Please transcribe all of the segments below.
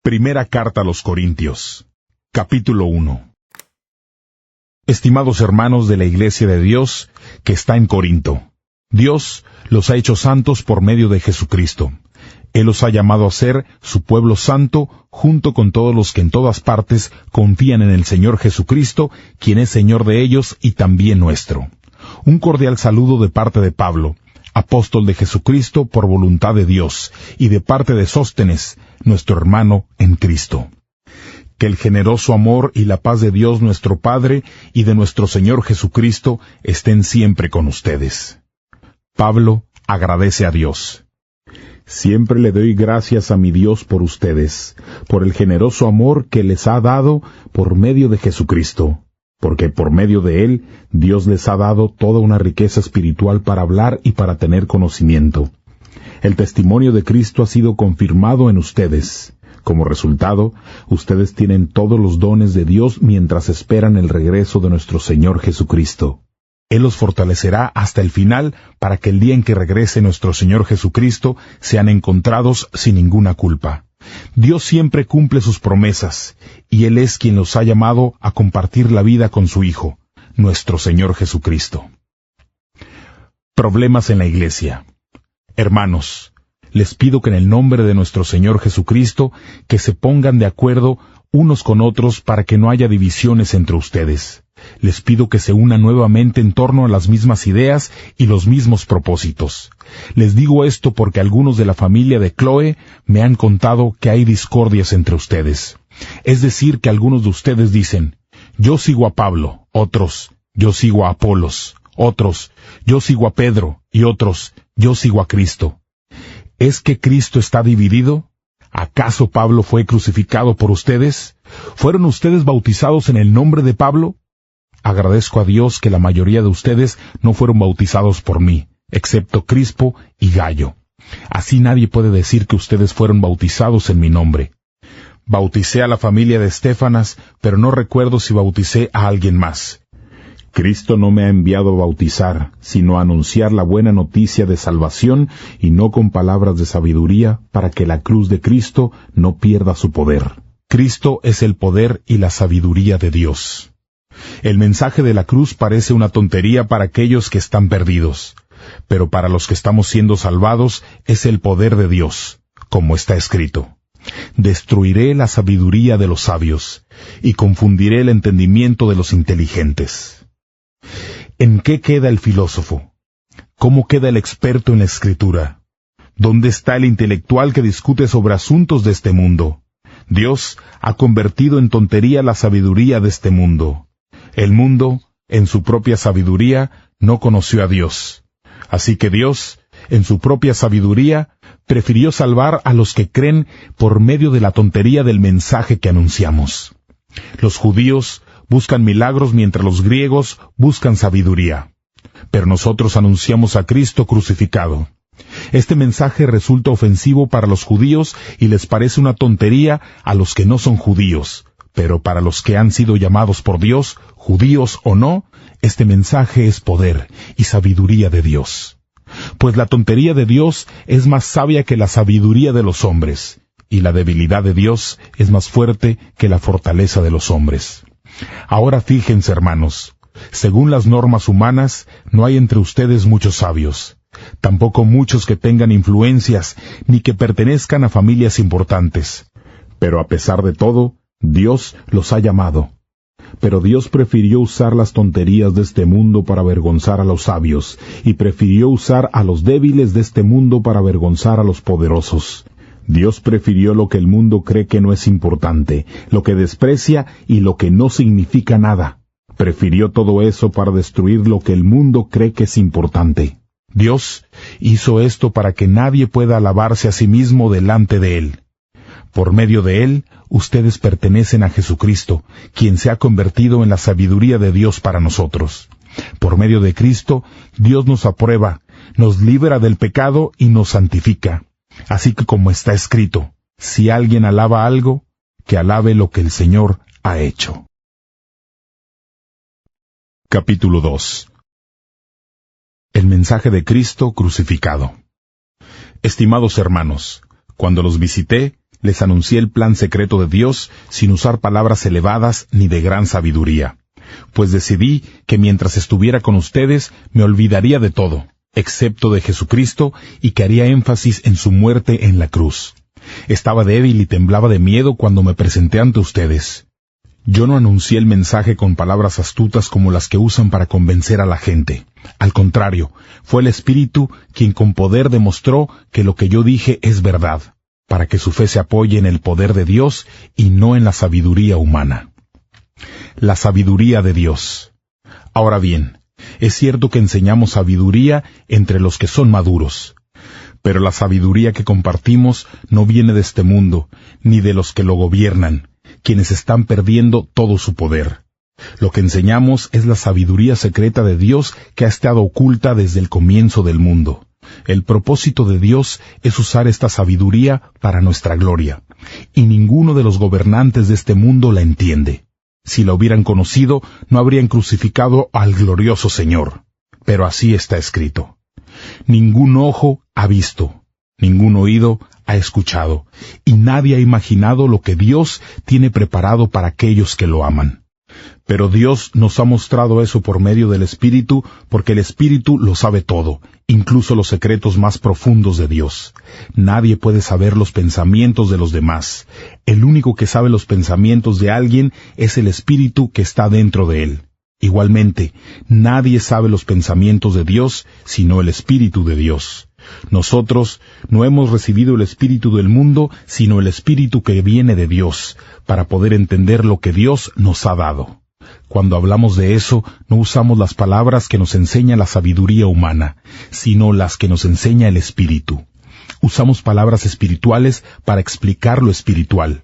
Primera carta a los Corintios, capítulo 1. Estimados hermanos de la Iglesia de Dios que está en Corinto, Dios los ha hecho santos por medio de Jesucristo. Él los ha llamado a ser su pueblo santo, junto con todos los que en todas partes confían en el Señor Jesucristo, quien es Señor de ellos y también nuestro. Un cordial saludo de parte de Pablo, apóstol de Jesucristo por voluntad de Dios, y de parte de Sóstenes, nuestro hermano en Cristo. Que el generoso amor y la paz de Dios nuestro Padre y de nuestro Señor Jesucristo estén siempre con ustedes. Pablo agradece a Dios. Siempre le doy gracias a mi Dios por ustedes, por el generoso amor que les ha dado por medio de Jesucristo, porque por medio de Él Dios les ha dado toda una riqueza espiritual para hablar y para tener conocimiento. El testimonio de Cristo ha sido confirmado en ustedes. Como resultado, ustedes tienen todos los dones de Dios mientras esperan el regreso de nuestro Señor Jesucristo. Él los fortalecerá hasta el final para que el día en que regrese nuestro Señor Jesucristo sean encontrados sin ninguna culpa. Dios siempre cumple sus promesas, y Él es quien los ha llamado a compartir la vida con su Hijo, nuestro Señor Jesucristo. Problemas en la Iglesia. Hermanos, les pido que en el nombre de nuestro Señor Jesucristo, que se pongan de acuerdo unos con otros para que no haya divisiones entre ustedes. Les pido que se unan nuevamente en torno a las mismas ideas y los mismos propósitos. Les digo esto porque algunos de la familia de Chloe me han contado que hay discordias entre ustedes. Es decir, que algunos de ustedes dicen, yo sigo a Pablo, otros, yo sigo a Apolos, otros, yo sigo a Pedro, y otros, yo sigo a Cristo. ¿Es que Cristo está dividido? ¿Acaso Pablo fue crucificado por ustedes? ¿Fueron ustedes bautizados en el nombre de Pablo? Agradezco a Dios que la mayoría de ustedes no fueron bautizados por mí, excepto Crispo y Gayo. Así nadie puede decir que ustedes fueron bautizados en mi nombre. Bauticé a la familia de Estéfanas, pero no recuerdo si bauticé a alguien más. Cristo no me ha enviado a bautizar, sino a anunciar la buena noticia de salvación, y no con palabras de sabiduría, para que la cruz de Cristo no pierda su poder. Cristo es el poder y la sabiduría de Dios. El mensaje de la cruz parece una tontería para aquellos que están perdidos, pero para los que estamos siendo salvados es el poder de Dios, como está escrito. Destruiré la sabiduría de los sabios, y confundiré el entendimiento de los inteligentes. ¿En qué queda el filósofo? ¿Cómo queda el experto en la escritura? ¿Dónde está el intelectual que discute sobre asuntos de este mundo? Dios ha convertido en tontería la sabiduría de este mundo. El mundo, en su propia sabiduría, no conoció a Dios. Así que Dios, en su propia sabiduría, prefirió salvar a los que creen por medio de la tontería del mensaje que anunciamos. Los judíos buscan milagros mientras los griegos buscan sabiduría. Pero nosotros anunciamos a Cristo crucificado. Este mensaje resulta ofensivo para los judíos y les parece una tontería a los que no son judíos. Pero para los que han sido llamados por Dios, judíos o no, este mensaje es poder y sabiduría de Dios. Pues la tontería de Dios es más sabia que la sabiduría de los hombres, y la debilidad de Dios es más fuerte que la fortaleza de los hombres. Ahora fíjense, hermanos, según las normas humanas, no hay entre ustedes muchos sabios, tampoco muchos que tengan influencias, ni que pertenezcan a familias importantes. Pero a pesar de todo, Dios los ha llamado. Pero Dios prefirió usar las tonterías de este mundo para avergonzar a los sabios, y prefirió usar a los débiles de este mundo para avergonzar a los poderosos. Dios prefirió lo que el mundo cree que no es importante, lo que desprecia y lo que no significa nada. Prefirió todo eso para destruir lo que el mundo cree que es importante. Dios hizo esto para que nadie pueda alabarse a sí mismo delante de Él. Por medio de Él, ustedes pertenecen a Jesucristo, quien se ha convertido en la sabiduría de Dios para nosotros. Por medio de Cristo, Dios nos aprueba, nos libera del pecado y nos santifica. Así que como está escrito, si alguien alaba algo, que alabe lo que el Señor ha hecho. Capítulo 2. El mensaje de Cristo crucificado. Estimados hermanos, cuando los visité, Les anuncié el plan secreto de Dios sin usar palabras elevadas ni de gran sabiduría, pues decidí que mientras estuviera con ustedes me olvidaría de todo, excepto de Jesucristo, y que haría énfasis en su muerte en la cruz. Estaba débil y temblaba de miedo cuando me presenté ante ustedes. Yo no anuncié el mensaje con palabras astutas como las que usan para convencer a la gente. Al contrario, fue el Espíritu quien con poder demostró que lo que yo dije es verdad, para que su fe se apoye en el poder de Dios y no en la sabiduría humana. La sabiduría de Dios. Ahora bien, es cierto que enseñamos sabiduría entre los que son maduros, pero la sabiduría que compartimos no viene de este mundo, ni de los que lo gobiernan, quienes están perdiendo todo su poder. Lo que enseñamos es la sabiduría secreta de Dios que ha estado oculta desde el comienzo del mundo. El propósito de Dios es usar esta sabiduría para nuestra gloria, y ninguno de los gobernantes de este mundo la entiende. Si la hubieran conocido, no habrían crucificado al glorioso Señor. Pero así está escrito: ningún ojo ha visto, ningún oído ha escuchado, y nadie ha imaginado lo que Dios tiene preparado para aquellos que lo aman. Pero Dios nos ha mostrado eso por medio del Espíritu, porque el Espíritu lo sabe todo, incluso los secretos más profundos de Dios. Nadie puede saber los pensamientos de los demás. El único que sabe los pensamientos de alguien es el Espíritu que está dentro de él. Igualmente, nadie sabe los pensamientos de Dios, sino el Espíritu de Dios. Nosotros no hemos recibido el espíritu del mundo, sino el Espíritu que viene de Dios, para poder entender lo que Dios nos ha dado. Cuando hablamos de eso, no usamos las palabras que nos enseña la sabiduría humana, sino las que nos enseña el Espíritu. Usamos palabras espirituales para explicar lo espiritual.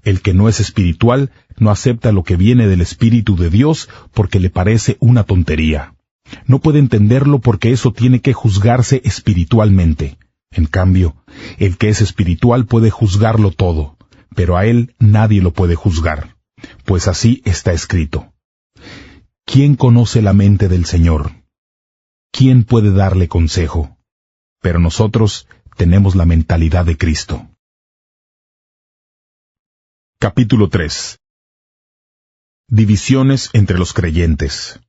El que no es espiritual no acepta lo que viene del Espíritu de Dios porque le parece una tontería. No puede entenderlo porque eso tiene que juzgarse espiritualmente. En cambio, el que es espiritual puede juzgarlo todo, pero a él nadie lo puede juzgar, pues así está escrito. ¿Quién conoce la mente del Señor? ¿Quién puede darle consejo? Pero nosotros tenemos la mentalidad de Cristo. Capítulo 3. Divisiones entre los creyentes.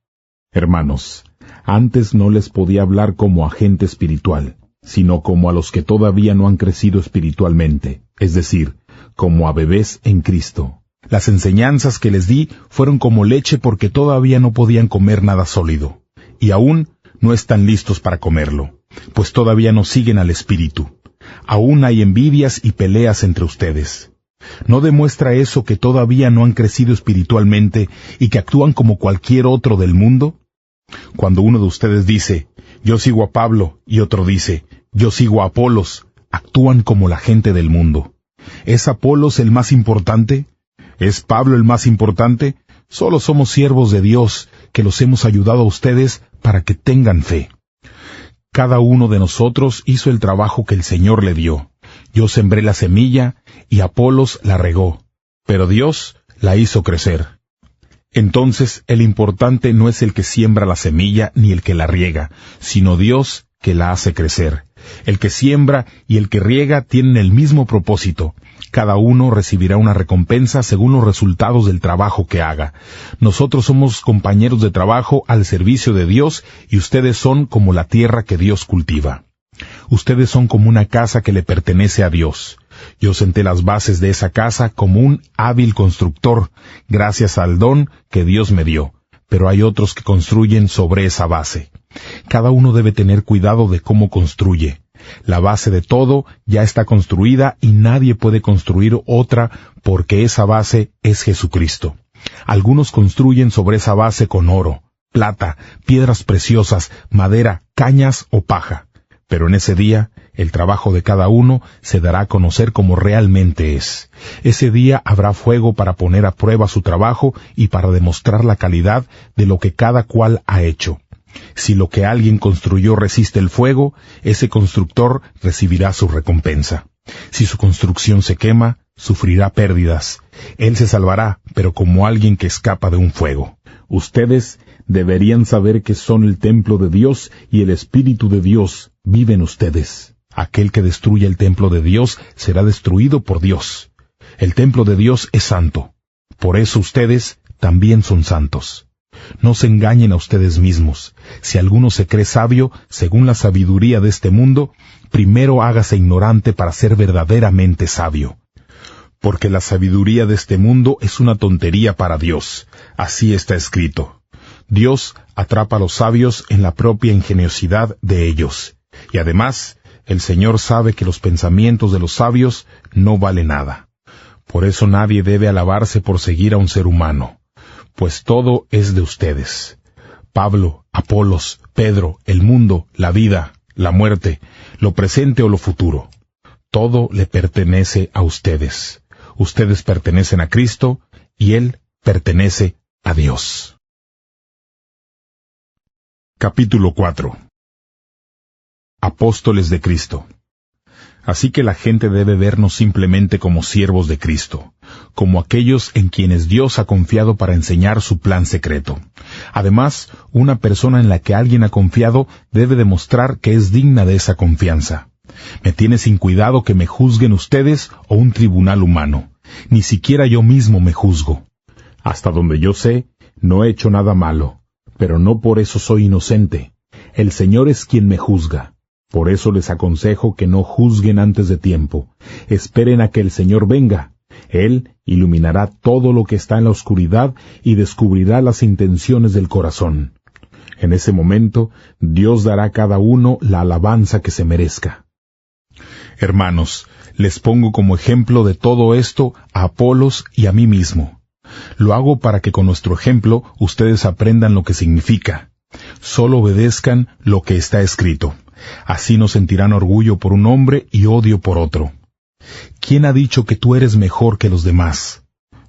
Hermanos, antes no les podía hablar como a gente espiritual, sino como a los que todavía no han crecido espiritualmente, es decir, como a bebés en Cristo. Las enseñanzas que les di fueron como leche porque todavía no podían comer nada sólido, y aún no están listos para comerlo, pues todavía no siguen al Espíritu. Aún hay envidias y peleas entre ustedes. ¿No demuestra eso que todavía no han crecido espiritualmente y que actúan como cualquier otro del mundo? Cuando uno de ustedes dice, yo sigo a Pablo, y otro dice, yo sigo a Apolos, actúan como la gente del mundo. ¿Es Apolos el más importante? ¿Es Pablo el más importante? Solo somos siervos de Dios, que los hemos ayudado a ustedes para que tengan fe. Cada uno de nosotros hizo el trabajo que el Señor le dio. Yo sembré la semilla, y Apolos la regó, pero Dios la hizo crecer. Entonces, el importante no es el que siembra la semilla ni el que la riega, sino Dios que la hace crecer. El que siembra y el que riega tienen el mismo propósito. Cada uno recibirá una recompensa según los resultados del trabajo que haga. Nosotros somos compañeros de trabajo al servicio de Dios y ustedes son como la tierra que Dios cultiva. Ustedes son como una casa que le pertenece a Dios. Yo senté las bases de esa casa como un hábil constructor, gracias al don que Dios me dio, pero hay otros que construyen sobre esa base. Cada uno debe tener cuidado de cómo construye. La base de todo ya está construida y nadie puede construir otra porque esa base es Jesucristo. Algunos construyen sobre esa base con oro, plata, piedras preciosas, madera, cañas o paja. Pero en ese día, el trabajo de cada uno se dará a conocer como realmente es. Ese día habrá fuego para poner a prueba su trabajo y para demostrar la calidad de lo que cada cual ha hecho. Si lo que alguien construyó resiste el fuego, ese constructor recibirá su recompensa. Si su construcción se quema, sufrirá pérdidas. Él se salvará, pero como alguien que escapa de un fuego. Ustedes deberían saber que son el templo de Dios y el Espíritu de Dios vive en ustedes. Aquel que destruya el templo de Dios será destruido por Dios. El templo de Dios es santo. Por eso ustedes también son santos. No se engañen a ustedes mismos. Si alguno se cree sabio, según la sabiduría de este mundo, primero hágase ignorante para ser verdaderamente sabio. Porque la sabiduría de este mundo es una tontería para Dios. Así está escrito. Dios atrapa a los sabios en la propia ingeniosidad de ellos. Y además, el Señor sabe que los pensamientos de los sabios no valen nada. Por eso nadie debe alabarse por seguir a un ser humano, pues todo es de ustedes. Pablo, Apolos, Pedro, el mundo, la vida, la muerte, lo presente o lo futuro. Todo le pertenece a ustedes. Ustedes pertenecen a Cristo y Él pertenece a Dios. Capítulo 4. Apóstoles de Cristo. Así que la gente debe vernos simplemente como siervos de Cristo, como aquellos en quienes Dios ha confiado para enseñar su plan secreto. Además, una persona en la que alguien ha confiado debe demostrar que es digna de esa confianza. Me tiene sin cuidado que me juzguen ustedes o un tribunal humano. Ni siquiera yo mismo me juzgo. Hasta donde yo sé, no he hecho nada malo, pero no por eso soy inocente. El Señor es quien me juzga. Por eso les aconsejo que no juzguen antes de tiempo. Esperen a que el Señor venga. Él iluminará todo lo que está en la oscuridad y descubrirá las intenciones del corazón. En ese momento, Dios dará a cada uno la alabanza que se merezca. Hermanos, les pongo como ejemplo de todo esto a Apolos y a mí mismo. Lo hago para que con nuestro ejemplo ustedes aprendan lo que significa. Solo obedezcan lo que está escrito. Así no sentirán orgullo por un hombre y odio por otro. ¿Quién ha dicho que tú eres mejor que los demás?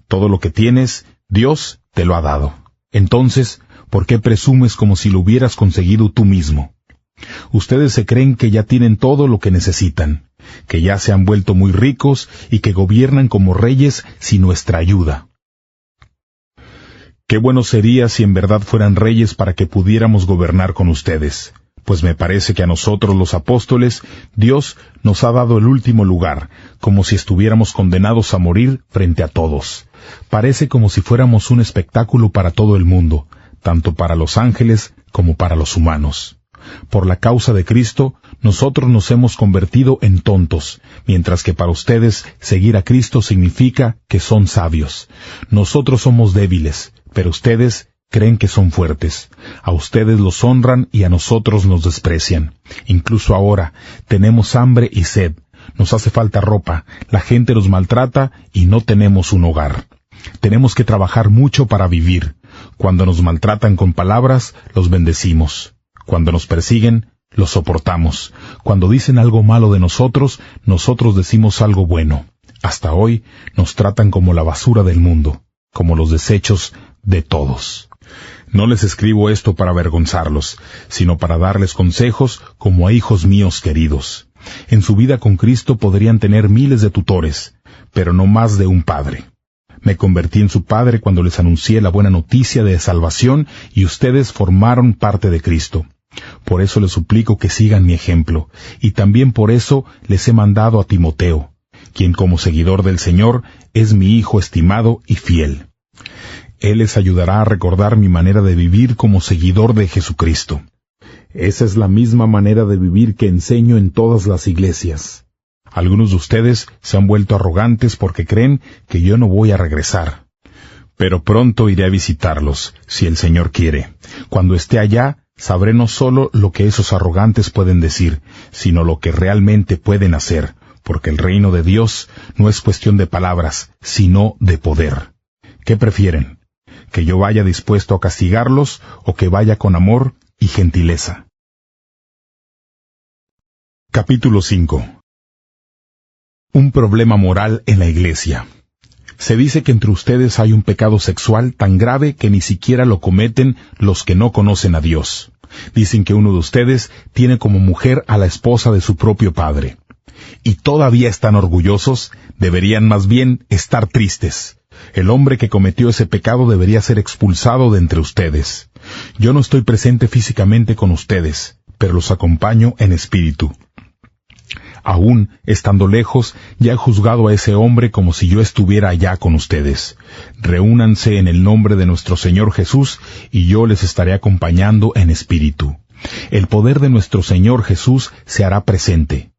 Todo lo que tienes, Dios te lo ha dado. Entonces, ¿por qué presumes como si lo hubieras conseguido tú mismo? Ustedes se creen que ya tienen todo lo que necesitan, que ya se han vuelto muy ricos y que gobiernan como reyes sin nuestra ayuda. Qué bueno sería si en verdad fueran reyes para que pudiéramos gobernar con ustedes. Pues me parece que a nosotros los apóstoles, Dios nos ha dado el último lugar, como si estuviéramos condenados a morir frente a todos. Parece como si fuéramos un espectáculo para todo el mundo, tanto para los ángeles como para los humanos. Por la causa de Cristo, nosotros nos hemos convertido en tontos, mientras que para ustedes seguir a Cristo significa que son sabios. Nosotros somos débiles, pero ustedes creen que son fuertes. A ustedes los honran y a nosotros nos desprecian. Incluso ahora tenemos hambre y sed. Nos hace falta ropa, la gente nos maltrata y no tenemos un hogar. Tenemos que trabajar mucho para vivir. Cuando nos maltratan con palabras, los bendecimos. Cuando nos persiguen, los soportamos. Cuando dicen algo malo de nosotros, nosotros decimos algo bueno. Hasta hoy nos tratan como la basura del mundo, como los desechos de todos. No les escribo esto para avergonzarlos, sino para darles consejos como a hijos míos queridos. En su vida con Cristo podrían tener miles de tutores, pero no más de un padre. Me convertí en su padre cuando les anuncié la buena noticia de salvación y ustedes formaron parte de Cristo. Por eso les suplico que sigan mi ejemplo, y también por eso les he mandado a Timoteo, quien como seguidor del Señor es mi hijo estimado y fiel. Él les ayudará a recordar mi manera de vivir como seguidor de Jesucristo. Esa es la misma manera de vivir que enseño en todas las iglesias. Algunos de ustedes se han vuelto arrogantes porque creen que yo no voy a regresar. Pero pronto iré a visitarlos, si el Señor quiere. Cuando esté allá, sabré no solo lo que esos arrogantes pueden decir, sino lo que realmente pueden hacer, porque el reino de Dios no es cuestión de palabras, sino de poder. ¿Qué prefieren? ¿Que yo vaya dispuesto a castigarlos o que vaya con amor y gentileza? Capítulo 5. Un problema moral en la iglesia. Se dice que entre ustedes hay un pecado sexual tan grave que ni siquiera lo cometen los que no conocen a Dios. Dicen que uno de ustedes tiene como mujer a la esposa de su propio padre. Y todavía están orgullosos, deberían más bien estar tristes. El hombre que cometió ese pecado debería ser expulsado de entre ustedes. Yo no estoy presente físicamente con ustedes, pero los acompaño en espíritu. Aún, estando lejos, ya he juzgado a ese hombre como si yo estuviera allá con ustedes. Reúnanse en el nombre de nuestro Señor Jesús, y yo les estaré acompañando en espíritu. El poder de nuestro Señor Jesús se hará presente.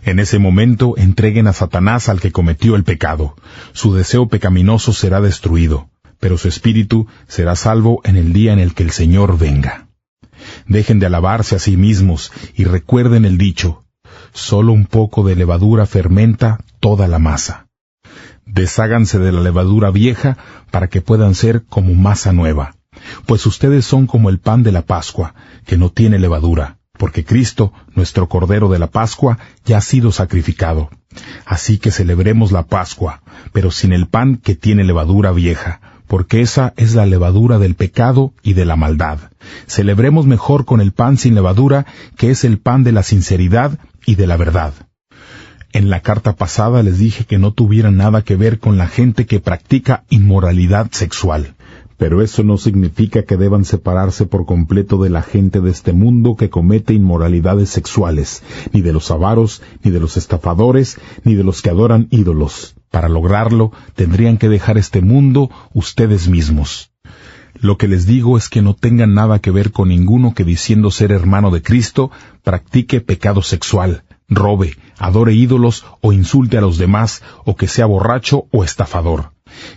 En ese momento entreguen a Satanás al que cometió el pecado. Su deseo pecaminoso será destruido, pero su espíritu será salvo en el día en el que el Señor venga. Dejen de alabarse a sí mismos y recuerden el dicho: solo un poco de levadura fermenta toda la masa. Desháganse de la levadura vieja para que puedan ser como masa nueva, pues ustedes son como el pan de la Pascua, que no tiene levadura, porque Cristo, nuestro Cordero de la Pascua, ya ha sido sacrificado. Así que celebremos la Pascua, pero sin el pan que tiene levadura vieja, porque esa es la levadura del pecado y de la maldad. Celebremos mejor con el pan sin levadura, que es el pan de la sinceridad y de la verdad. En la carta pasada les dije que no tuvieran nada que ver con la gente que practica inmoralidad sexual. Pero eso no significa que deban separarse por completo de la gente de este mundo que comete inmoralidades sexuales, ni de los avaros, ni de los estafadores, ni de los que adoran ídolos. Para lograrlo, tendrían que dejar este mundo ustedes mismos. Lo que les digo es que no tengan nada que ver con ninguno que, diciendo ser hermano de Cristo, practique pecado sexual, robe, adore ídolos o insulte a los demás, o que sea borracho o estafador.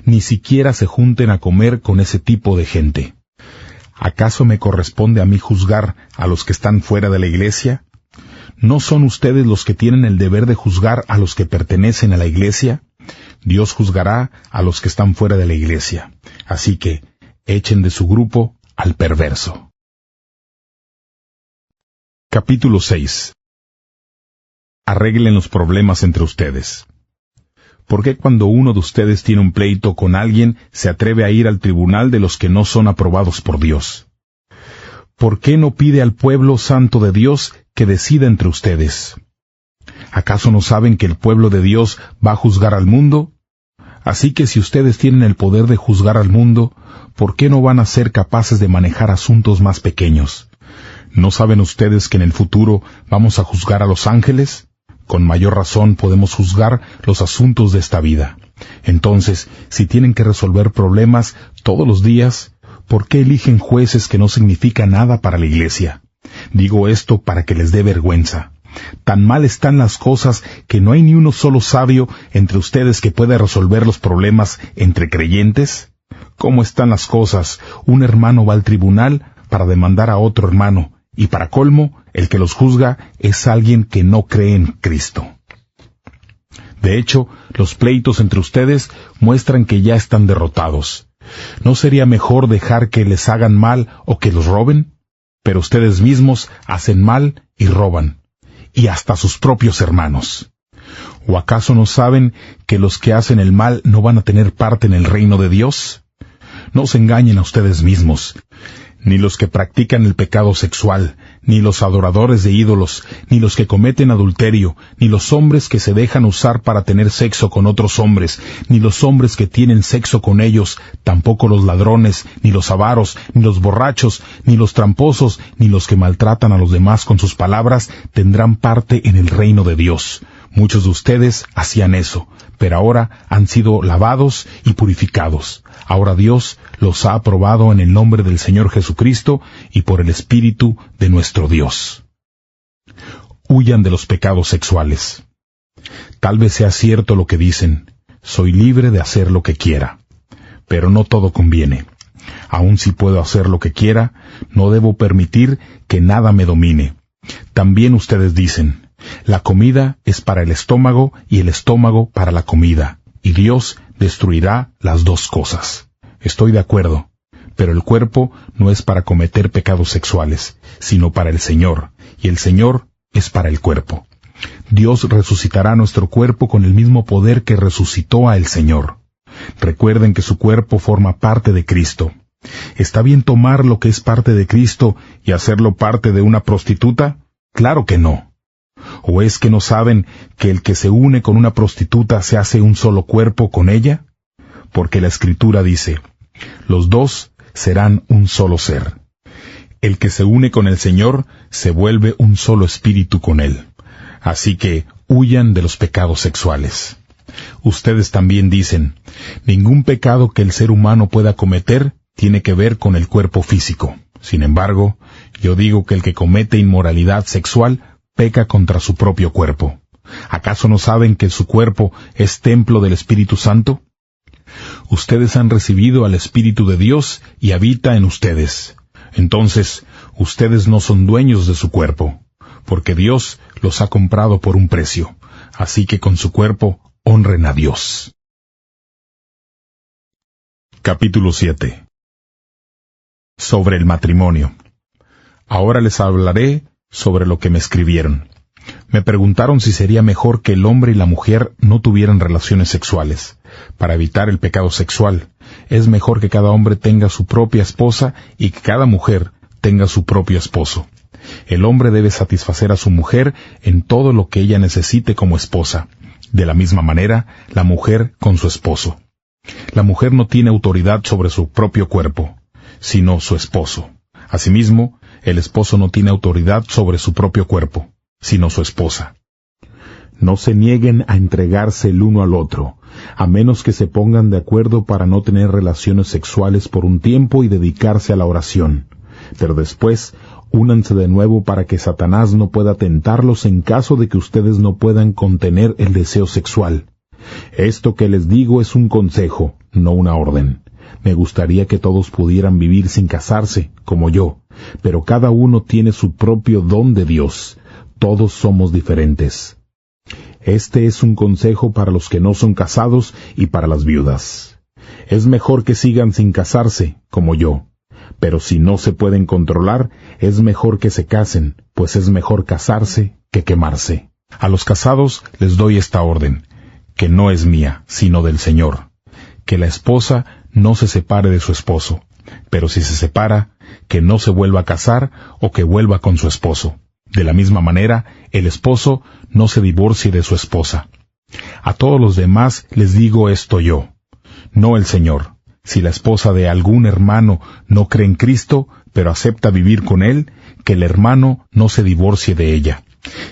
Ni siquiera se junten a comer con ese tipo de gente. ¿Acaso me corresponde a mí juzgar a los que están fuera de la iglesia? ¿No son ustedes los que tienen el deber de juzgar a los que pertenecen a la iglesia? Dios juzgará a los que están fuera de la iglesia. Así que, echen de su grupo al perverso. Capítulo 6. Arreglen los problemas entre ustedes. ¿Por qué cuando uno de ustedes tiene un pleito con alguien se atreve a ir al tribunal de los que no son aprobados por Dios? ¿Por qué no pide al pueblo santo de Dios que decida entre ustedes? ¿Acaso no saben que el pueblo de Dios va a juzgar al mundo? Así que si ustedes tienen el poder de juzgar al mundo, ¿por qué no van a ser capaces de manejar asuntos más pequeños? ¿No saben ustedes que en el futuro vamos a juzgar a los ángeles? Con mayor razón podemos juzgar los asuntos de esta vida. Entonces, si tienen que resolver problemas todos los días, ¿por qué eligen jueces que no significan nada para la iglesia? Digo esto para que les dé vergüenza. Tan mal están las cosas que no hay ni uno solo sabio entre ustedes que pueda resolver los problemas entre creyentes. ¿Cómo están las cosas? Un hermano va al tribunal para demandar a otro hermano, y para colmo, el que los juzga es alguien que no cree en Cristo. De hecho, los pleitos entre ustedes muestran que ya están derrotados. ¿No sería mejor dejar que les hagan mal o que los roben? Pero ustedes mismos hacen mal y roban, y hasta sus propios hermanos. ¿O acaso no saben que los que hacen el mal no van a tener parte en el reino de Dios? No se engañen a ustedes mismos. Ni los que practican el pecado sexual, ni los adoradores de ídolos, ni los que cometen adulterio, ni los hombres que se dejan usar para tener sexo con otros hombres, ni los hombres que tienen sexo con ellos, tampoco los ladrones, ni los avaros, ni los borrachos, ni los tramposos, ni los que maltratan a los demás con sus palabras, tendrán parte en el reino de Dios. Muchos de ustedes hacían eso, pero ahora han sido lavados y purificados. Ahora Dios los ha aprobado en el nombre del Señor Jesucristo y por el Espíritu de nuestro Dios. Huyan de los pecados sexuales. Tal vez sea cierto lo que dicen: soy libre de hacer lo que quiera. Pero no todo conviene. Aun si puedo hacer lo que quiera, no debo permitir que nada me domine. También ustedes dicen: la comida es para el estómago y el estómago para la comida, y Dios destruirá las dos cosas. Estoy de acuerdo, pero el cuerpo no es para cometer pecados sexuales, sino para el Señor, y el Señor es para el cuerpo. Dios resucitará nuestro cuerpo con el mismo poder que resucitó a el Señor. Recuerden que su cuerpo forma parte de Cristo. ¿Está bien tomar lo que es parte de Cristo y hacerlo parte de una prostituta? Claro que no. ¿O es que no saben que el que se une con una prostituta se hace un solo cuerpo con ella? Porque la Escritura dice: los dos serán un solo ser. El que se une con el Señor se vuelve un solo espíritu con Él. Así que huyan de los pecados sexuales. Ustedes también dicen, ningún pecado que el ser humano pueda cometer tiene que ver con el cuerpo físico. Sin embargo, yo digo que el que comete inmoralidad sexual peca contra su propio cuerpo. ¿Acaso no saben que su cuerpo es templo del Espíritu Santo? Ustedes han recibido al Espíritu de Dios y habita en ustedes. Entonces, ustedes no son dueños de su cuerpo, porque Dios los ha comprado por un precio. Así que con su cuerpo honren a Dios. Capítulo 7. Sobre el matrimonio. Ahora les hablaré sobre lo que me escribieron. Me preguntaron si sería mejor que el hombre y la mujer no tuvieran relaciones sexuales. Para evitar el pecado sexual, es mejor que cada hombre tenga su propia esposa y que cada mujer tenga su propio esposo. El hombre debe satisfacer a su mujer en todo lo que ella necesite como esposa. De la misma manera, la mujer con su esposo. La mujer no tiene autoridad sobre su propio cuerpo, sino su esposo. Asimismo, el esposo no tiene autoridad sobre su propio cuerpo, sino su esposa. No se nieguen a entregarse el uno al otro, a menos que se pongan de acuerdo para no tener relaciones sexuales por un tiempo y dedicarse a la oración. Pero después, únanse de nuevo para que Satanás no pueda tentarlos en caso de que ustedes no puedan contener el deseo sexual. Esto que les digo es un consejo, no una orden. Me gustaría que todos pudieran vivir sin casarse, como yo, pero cada uno tiene su propio don de Dios. Todos somos diferentes. Este es un consejo para los que no son casados y para las viudas. Es mejor que sigan sin casarse, como yo. Pero si no se pueden controlar, es mejor que se casen, pues es mejor casarse que quemarse. A los casados les doy esta orden, que no es mía, sino del Señor. Que la esposa no se separe de su esposo, pero si se separa, que no se vuelva a casar o que vuelva con su esposo. De la misma manera, el esposo no se divorcie de su esposa. A todos los demás les digo esto yo, no el Señor. Si la esposa de algún hermano no cree en Cristo, pero acepta vivir con él, que el hermano no se divorcie de ella.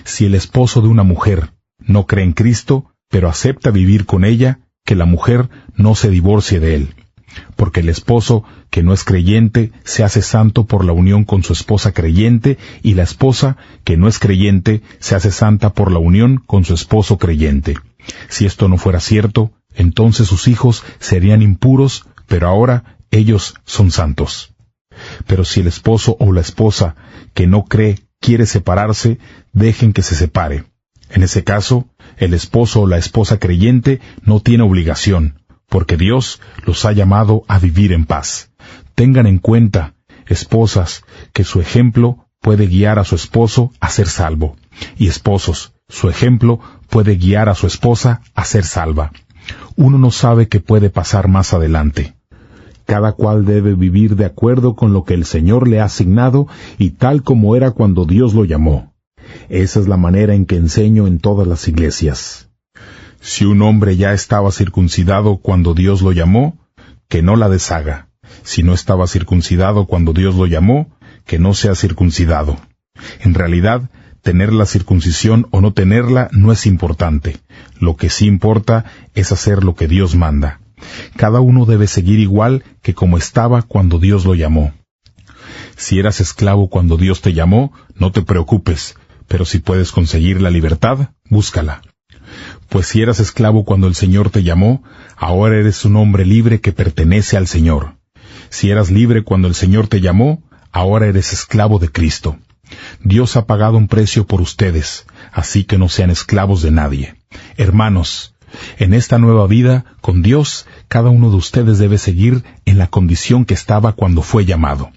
Si el esposo de una mujer no cree en Cristo, pero acepta vivir con ella, que la mujer no se divorcie de él. Porque el esposo que no es creyente se hace santo por la unión con su esposa creyente, y la esposa que no es creyente se hace santa por la unión con su esposo creyente. Si esto no fuera cierto, entonces sus hijos serían impuros, pero ahora ellos son santos. Pero si el esposo o la esposa que no cree quiere separarse, dejen que se separe. En ese caso, el esposo o la esposa creyente no tiene obligación, porque Dios los ha llamado a vivir en paz. Tengan en cuenta, esposas, que su ejemplo puede guiar a su esposo a ser salvo, y esposos, su ejemplo puede guiar a su esposa a ser salva. Uno no sabe qué puede pasar más adelante. Cada cual debe vivir de acuerdo con lo que el Señor le ha asignado y tal como era cuando Dios lo llamó. Esa es la manera en que enseño en todas las iglesias. Si un hombre ya estaba circuncidado cuando Dios lo llamó, que no la deshaga. Si no estaba circuncidado cuando Dios lo llamó, que no sea circuncidado. En realidad, tener la circuncisión o no tenerla no es importante. Lo que sí importa es hacer lo que Dios manda. Cada uno debe seguir igual que como estaba cuando Dios lo llamó. Si eras esclavo cuando Dios te llamó, no te preocupes, pero si puedes conseguir la libertad, búscala. Pues si eras esclavo cuando el Señor te llamó, ahora eres un hombre libre que pertenece al Señor. Si eras libre cuando el Señor te llamó, ahora eres esclavo de Cristo. Dios ha pagado un precio por ustedes, así que no sean esclavos de nadie. Hermanos, en esta nueva vida, con Dios, cada uno de ustedes debe seguir en la condición que estaba cuando fue llamado.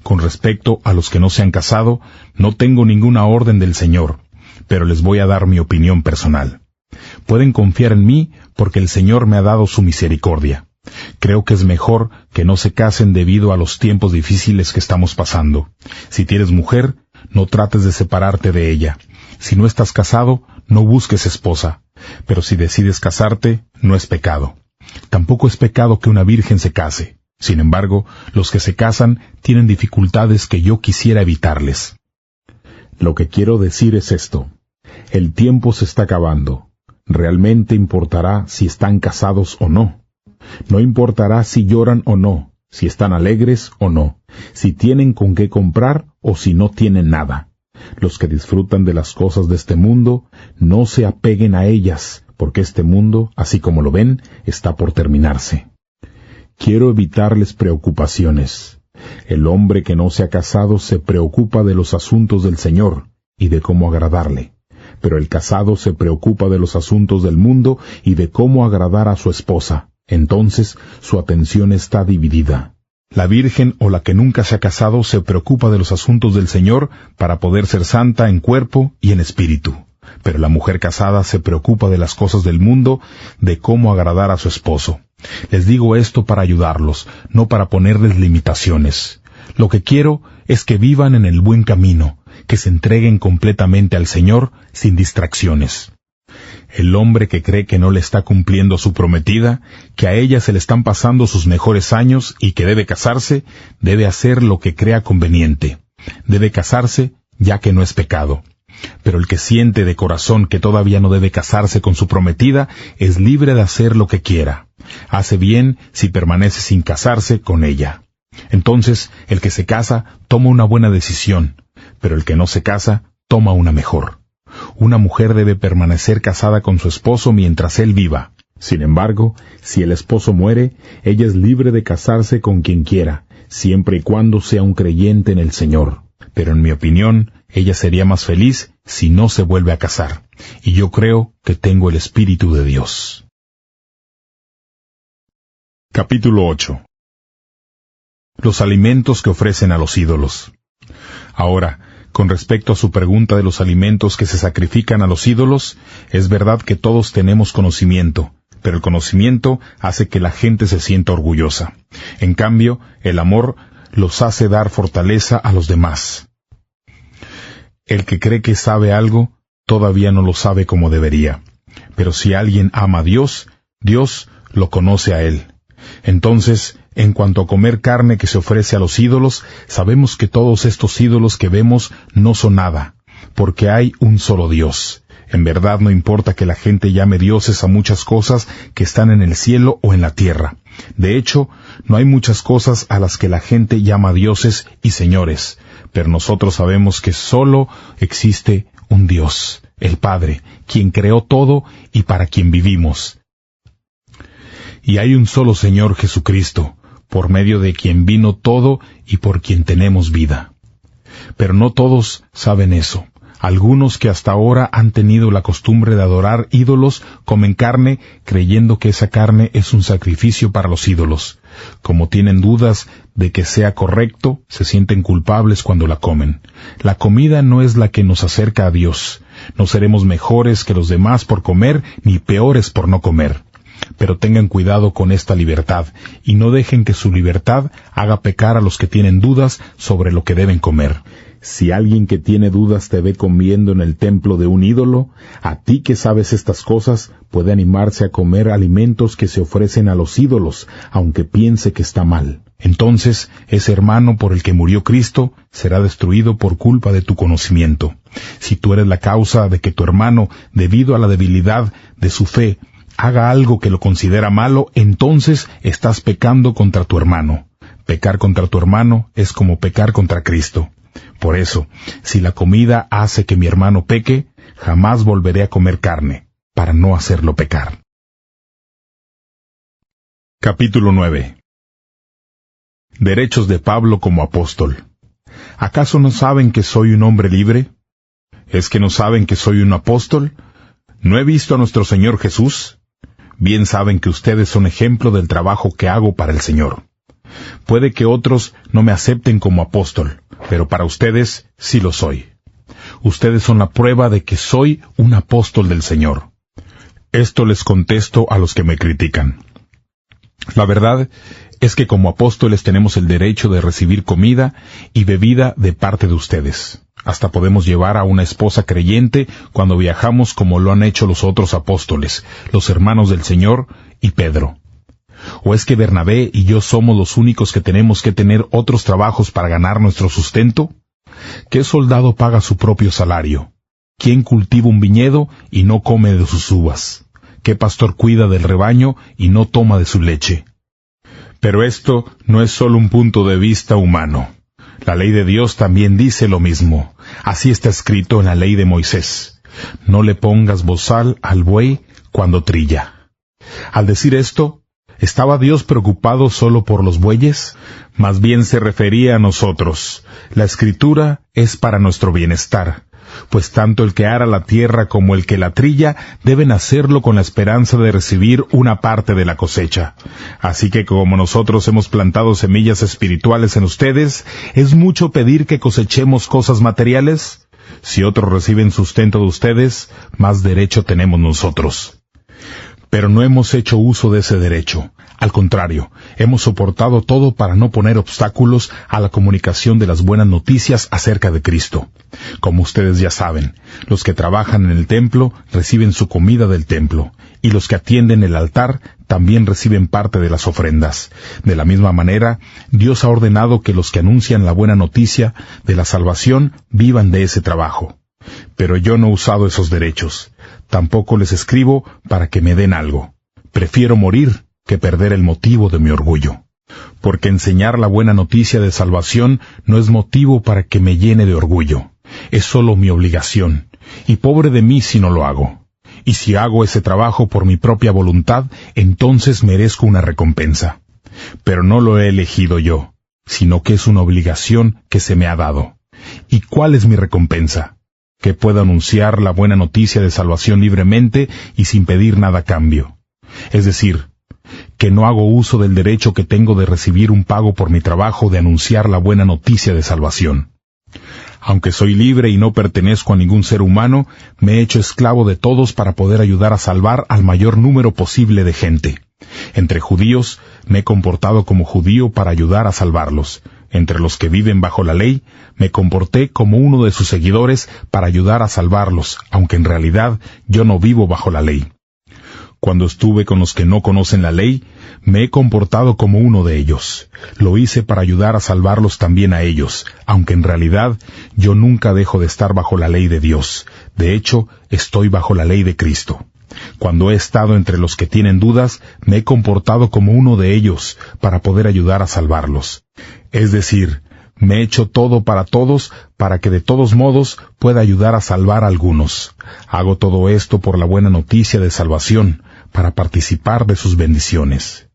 Con respecto a los que no se han casado, no tengo ninguna orden del Señor, pero les voy a dar mi opinión personal. Pueden confiar en mí porque el Señor me ha dado su misericordia. Creo que es mejor que no se casen debido a los tiempos difíciles que estamos pasando. Si tienes mujer, no trates de separarte de ella. Si no estás casado, no busques esposa. Pero si decides casarte, no es pecado. Tampoco es pecado que una virgen se case. Sin embargo, los que se casan tienen dificultades que yo quisiera evitarles. Lo que quiero decir es esto. El tiempo se está acabando. ¿Realmente importará si están casados o no? No importará si lloran o no, si están alegres o no, si tienen con qué comprar o si no tienen nada. Los que disfrutan de las cosas de este mundo, no se apeguen a ellas, porque este mundo, así como lo ven, está por terminarse. Quiero evitarles preocupaciones. El hombre que no se ha casado se preocupa de los asuntos del Señor y de cómo agradarle. Pero el casado se preocupa de los asuntos del mundo y de cómo agradar a su esposa. Entonces su atención está dividida. La virgen o la que nunca se ha casado se preocupa de los asuntos del Señor para poder ser santa en cuerpo y en espíritu. Pero la mujer casada se preocupa de las cosas del mundo, de cómo agradar a su esposo. Les digo esto para ayudarlos, no para ponerles limitaciones. Lo que quiero es que vivan en el buen camino, que se entreguen completamente al Señor sin distracciones. El hombre que cree que no le está cumpliendo a su prometida, que a ella se le están pasando sus mejores años y que debe casarse, debe hacer lo que crea conveniente. Debe casarse ya que no es pecado. Pero el que siente de corazón que todavía no debe casarse con su prometida, es libre de hacer lo que quiera. Hace bien si permanece sin casarse con ella. Entonces, el que se casa toma una buena decisión, pero el que no se casa toma una mejor. Una mujer debe permanecer casada con su esposo mientras él viva. Sin embargo, si el esposo muere, ella es libre de casarse con quien quiera, siempre y cuando sea un creyente en el Señor. Pero en mi opinión, ella sería más feliz si no se vuelve a casar. Y yo creo que tengo el Espíritu de Dios. Capítulo 8. Los alimentos que ofrecen a los ídolos. Ahora, con respecto a su pregunta de los alimentos que se sacrifican a los ídolos, es verdad que todos tenemos conocimiento, pero el conocimiento hace que la gente se sienta orgullosa. En cambio, el amor los hace dar fortaleza a los demás. El que cree que sabe algo, todavía no lo sabe como debería. Pero si alguien ama a Dios, Dios lo conoce a él. Entonces, en cuanto a comer carne que se ofrece a los ídolos, sabemos que todos estos ídolos que vemos no son nada, porque hay un solo Dios. En verdad no importa que la gente llame dioses a muchas cosas que están en el cielo o en la tierra. De hecho, no hay muchas cosas a las que la gente llama dioses y señores, pero nosotros sabemos que solo existe un Dios, el Padre, quien creó todo y para quien vivimos. Y hay un solo Señor Jesucristo, por medio de quien vino todo y por quien tenemos vida. Pero no todos saben eso. Algunos que hasta ahora han tenido la costumbre de adorar ídolos comen carne creyendo que esa carne es un sacrificio para los ídolos. Como tienen dudas de que sea correcto, se sienten culpables cuando la comen. La comida no es la que nos acerca a Dios. No seremos mejores que los demás por comer, ni peores por no comer. Pero tengan cuidado con esta libertad, y no dejen que su libertad haga pecar a los que tienen dudas sobre lo que deben comer. Si alguien que tiene dudas te ve comiendo en el templo de un ídolo, a ti que sabes estas cosas, puede animarse a comer alimentos que se ofrecen a los ídolos, aunque piense que está mal. Entonces, ese hermano por el que murió Cristo será destruido por culpa de tu conocimiento. Si tú eres la causa de que tu hermano, debido a la debilidad de su fe, haga algo que lo considera malo, entonces estás pecando contra tu hermano. Pecar contra tu hermano es como pecar contra Cristo. Por eso, si la comida hace que mi hermano peque, jamás volveré a comer carne, para no hacerlo pecar. Capítulo 9. Derechos de Pablo como apóstol. ¿Acaso no saben que soy un hombre libre? ¿Es que no saben que soy un apóstol? ¿No he visto a nuestro Señor Jesús? Bien saben que ustedes son ejemplo del trabajo que hago para el Señor. Puede que otros no me acepten como apóstol, pero para ustedes sí lo soy. Ustedes son la prueba de que soy un apóstol del Señor. Esto les contesto a los que me critican. La verdad es que como apóstoles tenemos el derecho de recibir comida y bebida de parte de ustedes. Hasta podemos llevar a una esposa creyente cuando viajamos como lo han hecho los otros apóstoles, los hermanos del Señor y Pedro. ¿O es que Bernabé y yo somos los únicos que tenemos que tener otros trabajos para ganar nuestro sustento? ¿Qué soldado paga su propio salario? ¿Quién cultiva un viñedo y no come de sus uvas? ¿Qué pastor cuida del rebaño y no toma de su leche? Pero esto no es solo un punto de vista humano. La ley de Dios también dice lo mismo. Así está escrito en la ley de Moisés. No le pongas bozal al buey cuando trilla. Al decir esto, ¿estaba Dios preocupado solo por los bueyes? Más bien se refería a nosotros. La Escritura es para nuestro bienestar, pues tanto el que ara la tierra como el que la trilla deben hacerlo con la esperanza de recibir una parte de la cosecha. Así que como nosotros hemos plantado semillas espirituales en ustedes, ¿es mucho pedir que cosechemos cosas materiales? Si otros reciben sustento de ustedes, más derecho tenemos nosotros. Pero no hemos hecho uso de ese derecho. Al contrario, hemos soportado todo para no poner obstáculos a la comunicación de las buenas noticias acerca de Cristo. Como ustedes ya saben, los que trabajan en el templo reciben su comida del templo, y los que atienden el altar también reciben parte de las ofrendas. De la misma manera, Dios ha ordenado que los que anuncian la buena noticia de la salvación vivan de ese trabajo. Pero yo no he usado esos derechos. Tampoco les escribo para que me den algo. Prefiero morir que perder el motivo de mi orgullo. Porque enseñar la buena noticia de salvación no es motivo para que me llene de orgullo. Es solo mi obligación, y pobre de mí si no lo hago. Y si hago ese trabajo por mi propia voluntad, entonces merezco una recompensa. Pero no lo he elegido yo, sino que es una obligación que se me ha dado. ¿Y cuál es mi recompensa? Que pueda anunciar la buena noticia de salvación libremente y sin pedir nada a cambio. Es decir, que no hago uso del derecho que tengo de recibir un pago por mi trabajo de anunciar la buena noticia de salvación. Aunque soy libre y no pertenezco a ningún ser humano, me he hecho esclavo de todos para poder ayudar a salvar al mayor número posible de gente. Entre judíos, me he comportado como judío para ayudar a salvarlos. Entre los que viven bajo la ley, me comporté como uno de sus seguidores para ayudar a salvarlos, aunque en realidad yo no vivo bajo la ley. Cuando estuve con los que no conocen la ley, me he comportado como uno de ellos. Lo hice para ayudar a salvarlos también a ellos, aunque en realidad yo nunca dejo de estar bajo la ley de Dios. De hecho, estoy bajo la ley de Cristo. Cuando he estado entre los que tienen dudas, me he comportado como uno de ellos para poder ayudar a salvarlos. Es decir, me he hecho todo para todos para que de todos modos pueda ayudar a salvar a algunos. Hago todo esto por la buena noticia de salvación, para participar de sus bendiciones.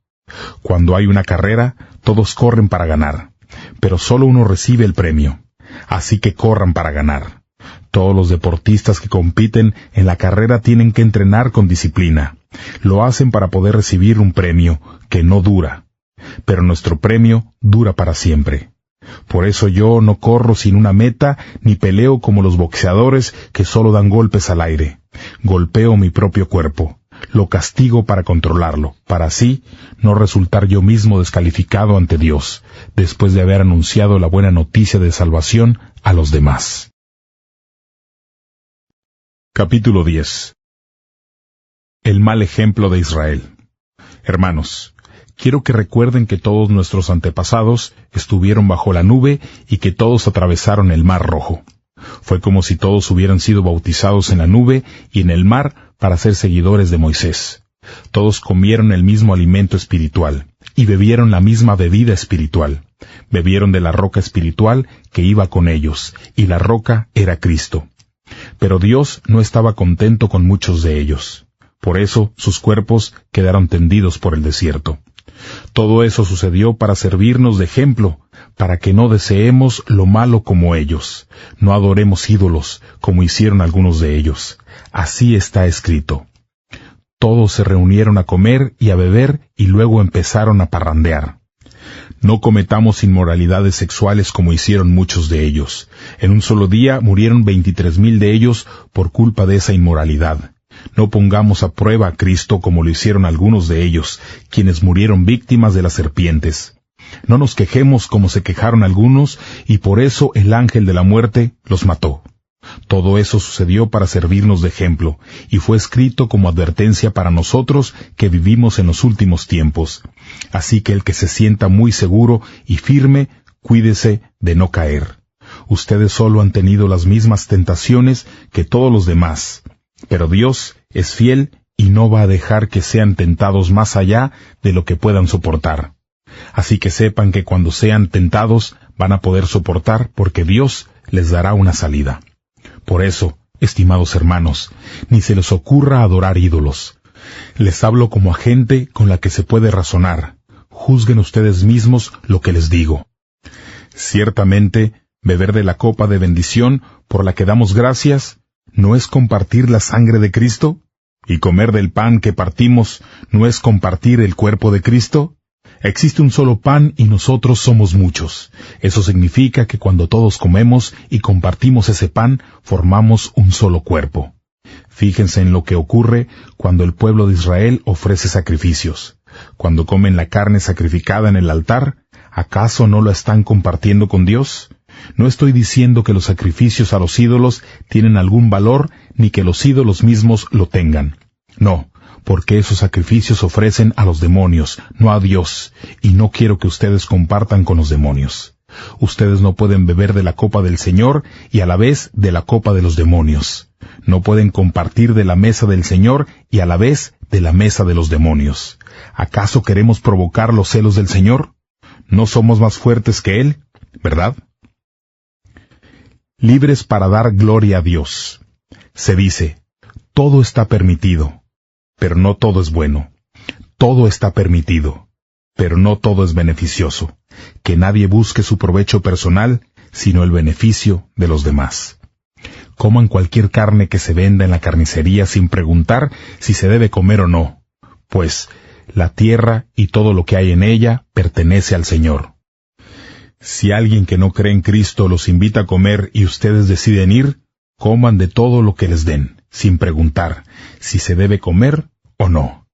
Cuando hay una carrera, todos corren para ganar, pero solo uno recibe el premio. Así que corran para ganar. Todos los deportistas que compiten en la carrera tienen que entrenar con disciplina. Lo hacen para poder recibir un premio que no dura. Pero nuestro premio dura para siempre. Por eso yo no corro sin una meta, ni peleo como los boxeadores que solo dan golpes al aire. Golpeo mi propio cuerpo. Lo castigo para controlarlo, para así no resultar yo mismo descalificado ante Dios, después de haber anunciado la buena noticia de salvación a los demás. Capítulo 10. El mal ejemplo de Israel. Hermanos, quiero que recuerden que todos nuestros antepasados estuvieron bajo la nube y que todos atravesaron el Mar Rojo. Fue como si todos hubieran sido bautizados en la nube y en el mar para ser seguidores de Moisés. Todos comieron el mismo alimento espiritual y bebieron la misma bebida espiritual. Bebieron de la roca espiritual que iba con ellos, y la roca era Cristo. Pero Dios no estaba contento con muchos de ellos. Por eso sus cuerpos quedaron tendidos por el desierto. Todo eso sucedió para servirnos de ejemplo, para que no deseemos lo malo como ellos, no adoremos ídolos, como hicieron algunos de ellos. Así está escrito. Todos se reunieron a comer y a beber, y luego empezaron a parrandear. No cometamos inmoralidades sexuales como hicieron muchos de ellos. En un solo día murieron 23,000 de ellos por culpa de esa inmoralidad. No pongamos a prueba a Cristo como lo hicieron algunos de ellos, quienes murieron víctimas de las serpientes. No nos quejemos como se quejaron algunos, y por eso el ángel de la muerte los mató. Todo eso sucedió para servirnos de ejemplo, y fue escrito como advertencia para nosotros que vivimos en los últimos tiempos. Así que el que se sienta muy seguro y firme, cuídese de no caer. Ustedes solo han tenido las mismas tentaciones que todos los demás, pero Dios es fiel y no va a dejar que sean tentados más allá de lo que puedan soportar. Así que sepan que cuando sean tentados van a poder soportar porque Dios les dará una salida. Por eso, estimados hermanos, ni se les ocurra adorar ídolos. Les hablo como a gente con la que se puede razonar. Juzguen ustedes mismos lo que les digo. Ciertamente, beber de la copa de bendición por la que damos gracias, ¿no es compartir la sangre de Cristo? ¿Y comer del pan que partimos no es compartir el cuerpo de Cristo? Existe un solo pan y nosotros somos muchos. Eso significa que cuando todos comemos y compartimos ese pan, formamos un solo cuerpo. Fíjense en lo que ocurre cuando el pueblo de Israel ofrece sacrificios. Cuando comen la carne sacrificada en el altar, ¿acaso no la están compartiendo con Dios? No estoy diciendo que los sacrificios a los ídolos tienen algún valor, ni que los ídolos mismos lo tengan. No, porque esos sacrificios ofrecen a los demonios, no a Dios, y no quiero que ustedes compartan con los demonios. Ustedes no pueden beber de la copa del Señor y a la vez de la copa de los demonios. No pueden compartir de la mesa del Señor y a la vez de la mesa de los demonios. ¿Acaso queremos provocar los celos del Señor? ¿No somos más fuertes que Él, verdad? Libres para dar gloria a Dios. Se dice, todo está permitido, pero no todo es bueno. Todo está permitido, pero no todo es beneficioso. Que nadie busque su provecho personal, sino el beneficio de los demás. Coman cualquier carne que se venda en la carnicería sin preguntar si se debe comer o no, pues la tierra y todo lo que hay en ella pertenece al Señor. Si alguien que no cree en Cristo los invita a comer y ustedes deciden ir, coman de todo lo que les den, sin preguntar si se debe comer o no.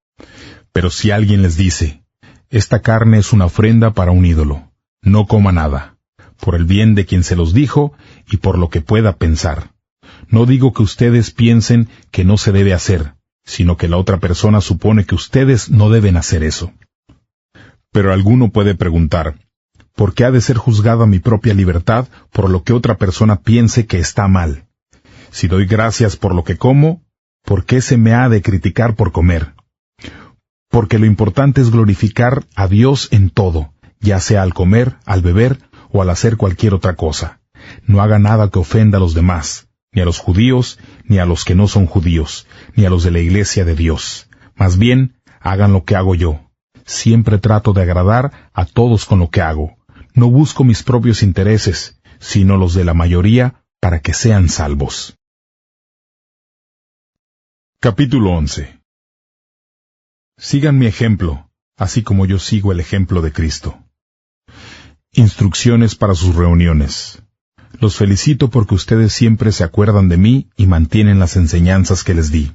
Pero si alguien les dice, esta carne es una ofrenda para un ídolo, no coma nada, por el bien de quien se los dijo y por lo que pueda pensar. No digo que ustedes piensen que no se debe hacer, sino que la otra persona supone que ustedes no deben hacer eso. Pero alguno puede preguntar, ¿por qué ha de ser juzgada mi propia libertad por lo que otra persona piense que está mal? Si doy gracias por lo que como, ¿por qué se me ha de criticar por comer? Porque lo importante es glorificar a Dios en todo, ya sea al comer, al beber o al hacer cualquier otra cosa. No haga nada que ofenda a los demás, ni a los judíos, ni a los que no son judíos, ni a los de la iglesia de Dios. Más bien, hagan lo que hago yo. Siempre trato de agradar a todos con lo que hago. No busco mis propios intereses, sino los de la mayoría, para que sean salvos. Capítulo 11. Sigan mi ejemplo, así como yo sigo el ejemplo de Cristo. Instrucciones para sus reuniones. Los felicito porque ustedes siempre se acuerdan de mí y mantienen las enseñanzas que les di.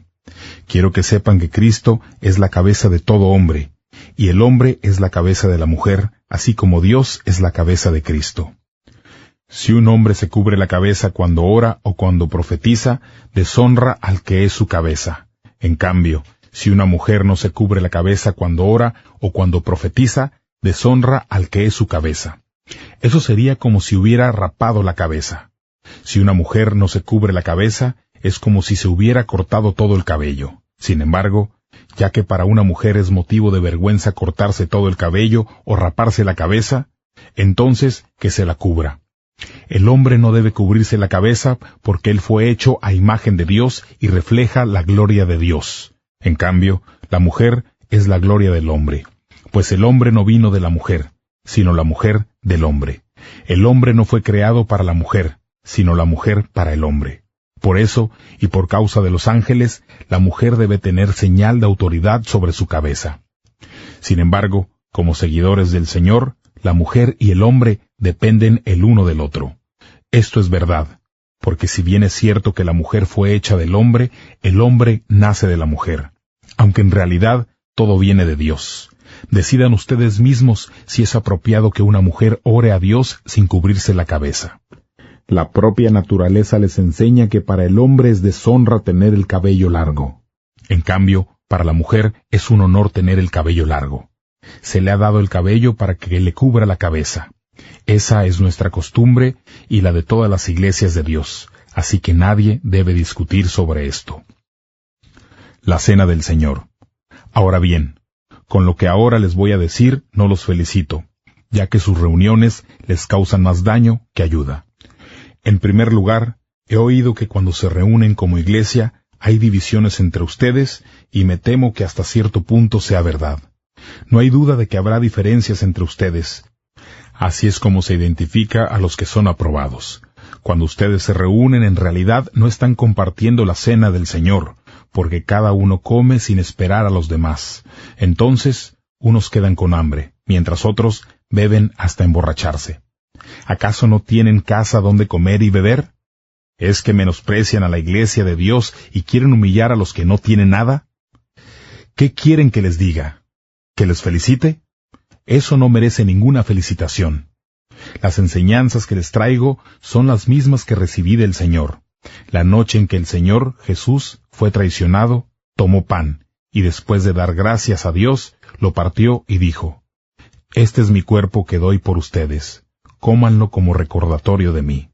Quiero que sepan que Cristo es la cabeza de todo hombre, y el hombre es la cabeza de la mujer, así como Dios es la cabeza de Cristo. Si un hombre se cubre la cabeza cuando ora o cuando profetiza, deshonra al que es su cabeza. En cambio, si una mujer no se cubre la cabeza cuando ora o cuando profetiza, deshonra al que es su cabeza. Eso sería como si hubiera rapado la cabeza. Si una mujer no se cubre la cabeza, es como si se hubiera cortado todo el cabello. Sin embargo, ya que para una mujer es motivo de vergüenza cortarse todo el cabello o raparse la cabeza, entonces que se la cubra. El hombre no debe cubrirse la cabeza porque él fue hecho a imagen de Dios y refleja la gloria de Dios. En cambio, la mujer es la gloria del hombre, pues el hombre no vino de la mujer, sino la mujer del hombre. El hombre no fue creado para la mujer, sino la mujer para el hombre. Por eso, y por causa de los ángeles, la mujer debe tener señal de autoridad sobre su cabeza. Sin embargo, como seguidores del Señor, la mujer y el hombre dependen el uno del otro. Esto es verdad, porque si bien es cierto que la mujer fue hecha del hombre, el hombre nace de la mujer, aunque en realidad todo viene de Dios. Decidan ustedes mismos si es apropiado que una mujer ore a Dios sin cubrirse la cabeza. La propia naturaleza les enseña que para el hombre es deshonra tener el cabello largo. En cambio, para la mujer es un honor tener el cabello largo. Se le ha dado el cabello para que le cubra la cabeza. Esa es nuestra costumbre y la de todas las iglesias de Dios, así que nadie debe discutir sobre esto. La Cena del Señor. Ahora bien, con lo que ahora les voy a decir, no los felicito, ya que sus reuniones les causan más daño que ayuda. En primer lugar, he oído que cuando se reúnen como iglesia, hay divisiones entre ustedes, y me temo que hasta cierto punto sea verdad. No hay duda de que habrá diferencias entre ustedes. Así es como se identifica a los que son aprobados. Cuando ustedes se reúnen, en realidad no están compartiendo la cena del Señor, porque cada uno come sin esperar a los demás. Entonces, unos quedan con hambre, mientras otros beben hasta emborracharse. ¿Acaso no tienen casa donde comer y beber? ¿Es que menosprecian a la iglesia de Dios y quieren humillar a los que no tienen nada? ¿Qué quieren que les diga? ¿Que les felicite? Eso no merece ninguna felicitación. Las enseñanzas que les traigo son las mismas que recibí del Señor. La noche en que el Señor Jesús fue traicionado, tomó pan, y después de dar gracias a Dios, lo partió y dijo: «Este es mi cuerpo que doy por ustedes. Cómanlo como recordatorio de mí».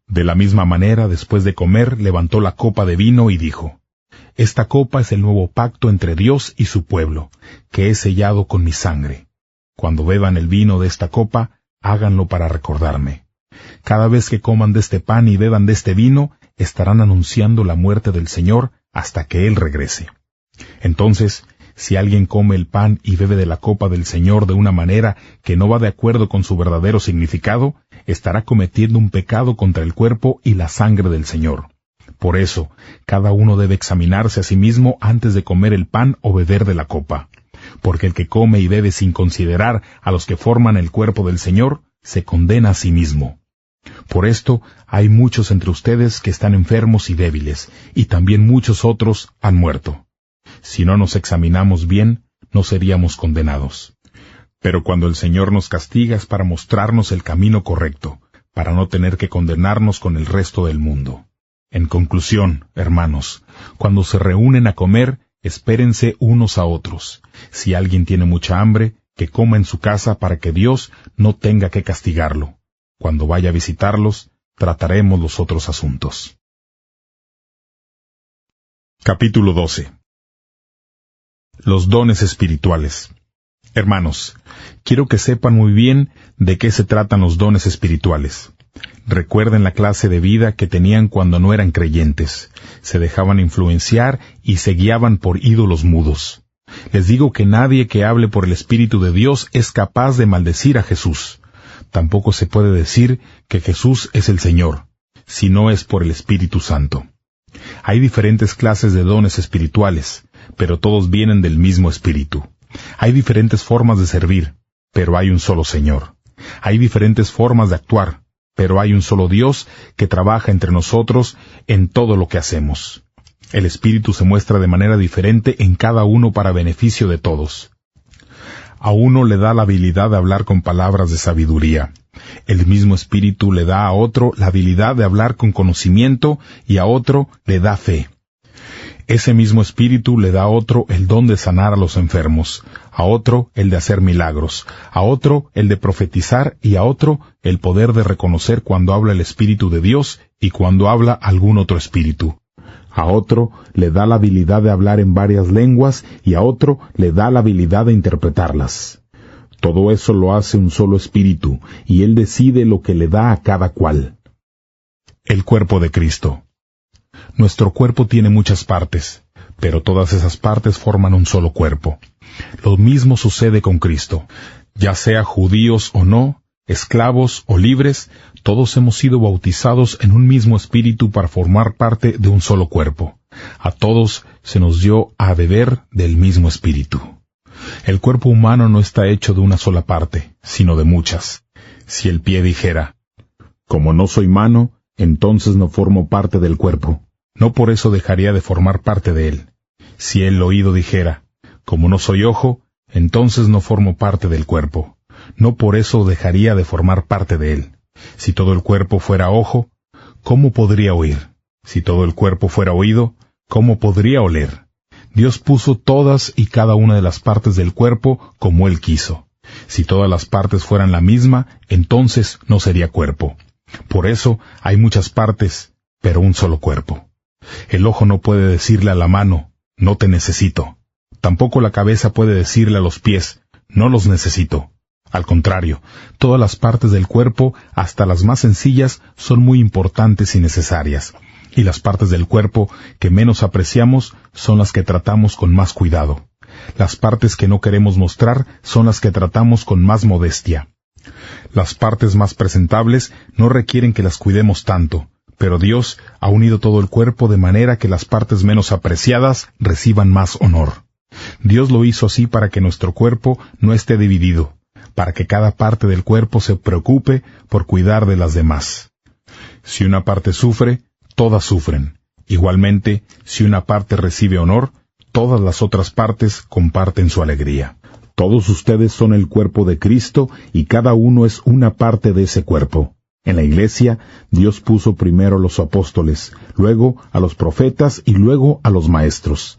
De la misma manera, después de comer, levantó la copa de vino y dijo: «Esta copa es el nuevo pacto entre Dios y su pueblo, que he sellado con mi sangre. Cuando beban el vino de esta copa, háganlo para recordarme. Cada vez que coman de este pan y beban de este vino, estarán anunciando la muerte del Señor hasta que Él regrese». Entonces, si alguien come el pan y bebe de la copa del Señor de una manera que no va de acuerdo con su verdadero significado, estará cometiendo un pecado contra el cuerpo y la sangre del Señor. Por eso, cada uno debe examinarse a sí mismo antes de comer el pan o beber de la copa. Porque el que come y bebe sin considerar a los que forman el cuerpo del Señor, se condena a sí mismo. Por esto, hay muchos entre ustedes que están enfermos y débiles, y también muchos otros han muerto. Si no nos examinamos bien, no seríamos condenados. Pero cuando el Señor nos castiga es para mostrarnos el camino correcto, para no tener que condenarnos con el resto del mundo. En conclusión, hermanos, cuando se reúnen a comer, espérense unos a otros. Si alguien tiene mucha hambre, que coma en su casa para que Dios no tenga que castigarlo. Cuando vaya a visitarlos, trataremos los otros asuntos. Capítulo 12. Los dones espirituales. Hermanos, quiero que sepan muy bien de qué se tratan los dones espirituales. Recuerden la clase de vida que tenían cuando no eran creyentes. Se dejaban influenciar y se guiaban por ídolos mudos. Les digo que nadie que hable por el Espíritu de Dios es capaz de maldecir a Jesús. Tampoco se puede decir que Jesús es el Señor, si no es por el Espíritu Santo. Hay diferentes clases de dones espirituales, pero todos vienen del mismo Espíritu. Hay diferentes formas de servir, pero hay un solo Señor. Hay diferentes formas de actuar, pero hay un solo Dios que trabaja entre nosotros en todo lo que hacemos. El Espíritu se muestra de manera diferente en cada uno para beneficio de todos. A uno le da la habilidad de hablar con palabras de sabiduría. El mismo Espíritu le da a otro la habilidad de hablar con conocimiento y a otro le da fe. Ese mismo Espíritu le da a otro el don de sanar a los enfermos, a otro el de hacer milagros, a otro el de profetizar y a otro el poder de reconocer cuando habla el Espíritu de Dios y cuando habla algún otro espíritu. A otro le da la habilidad de hablar en varias lenguas y a otro le da la habilidad de interpretarlas. Todo eso lo hace un solo Espíritu, y Él decide lo que le da a cada cual. El cuerpo de Cristo. Nuestro cuerpo tiene muchas partes, pero todas esas partes forman un solo cuerpo. Lo mismo sucede con Cristo. Ya sea judíos o no, esclavos o libres, todos hemos sido bautizados en un mismo espíritu para formar parte de un solo cuerpo. A todos se nos dio a beber del mismo espíritu. El cuerpo humano no está hecho de una sola parte, sino de muchas. Si el pie dijera: «Como no soy mano, entonces no formo parte del cuerpo», no por eso dejaría de formar parte de él. Si el oído dijera: «Como no soy ojo, entonces no formo parte del cuerpo», no por eso dejaría de formar parte de él. Si todo el cuerpo fuera ojo, ¿cómo podría oír? Si todo el cuerpo fuera oído, ¿cómo podría oler? Dios puso todas y cada una de las partes del cuerpo como Él quiso. Si todas las partes fueran la misma, entonces no sería cuerpo. Por eso hay muchas partes, pero un solo cuerpo. El ojo no puede decirle a la mano, no te necesito. Tampoco la cabeza puede decirle a los pies, no los necesito. Al contrario, todas las partes del cuerpo, hasta las más sencillas, son muy importantes y necesarias. Y las partes del cuerpo que menos apreciamos son las que tratamos con más cuidado. Las partes que no queremos mostrar son las que tratamos con más modestia. Las partes más presentables no requieren que las cuidemos tanto, pero Dios ha unido todo el cuerpo de manera que las partes menos apreciadas reciban más honor. Dios lo hizo así para que nuestro cuerpo no esté dividido, para que cada parte del cuerpo se preocupe por cuidar de las demás. Si una parte sufre, todas sufren. Igualmente, si una parte recibe honor, todas las otras partes comparten su alegría. Todos ustedes son el cuerpo de Cristo y cada uno es una parte de ese cuerpo. En la iglesia, Dios puso primero a los apóstoles, luego a los profetas y luego a los maestros.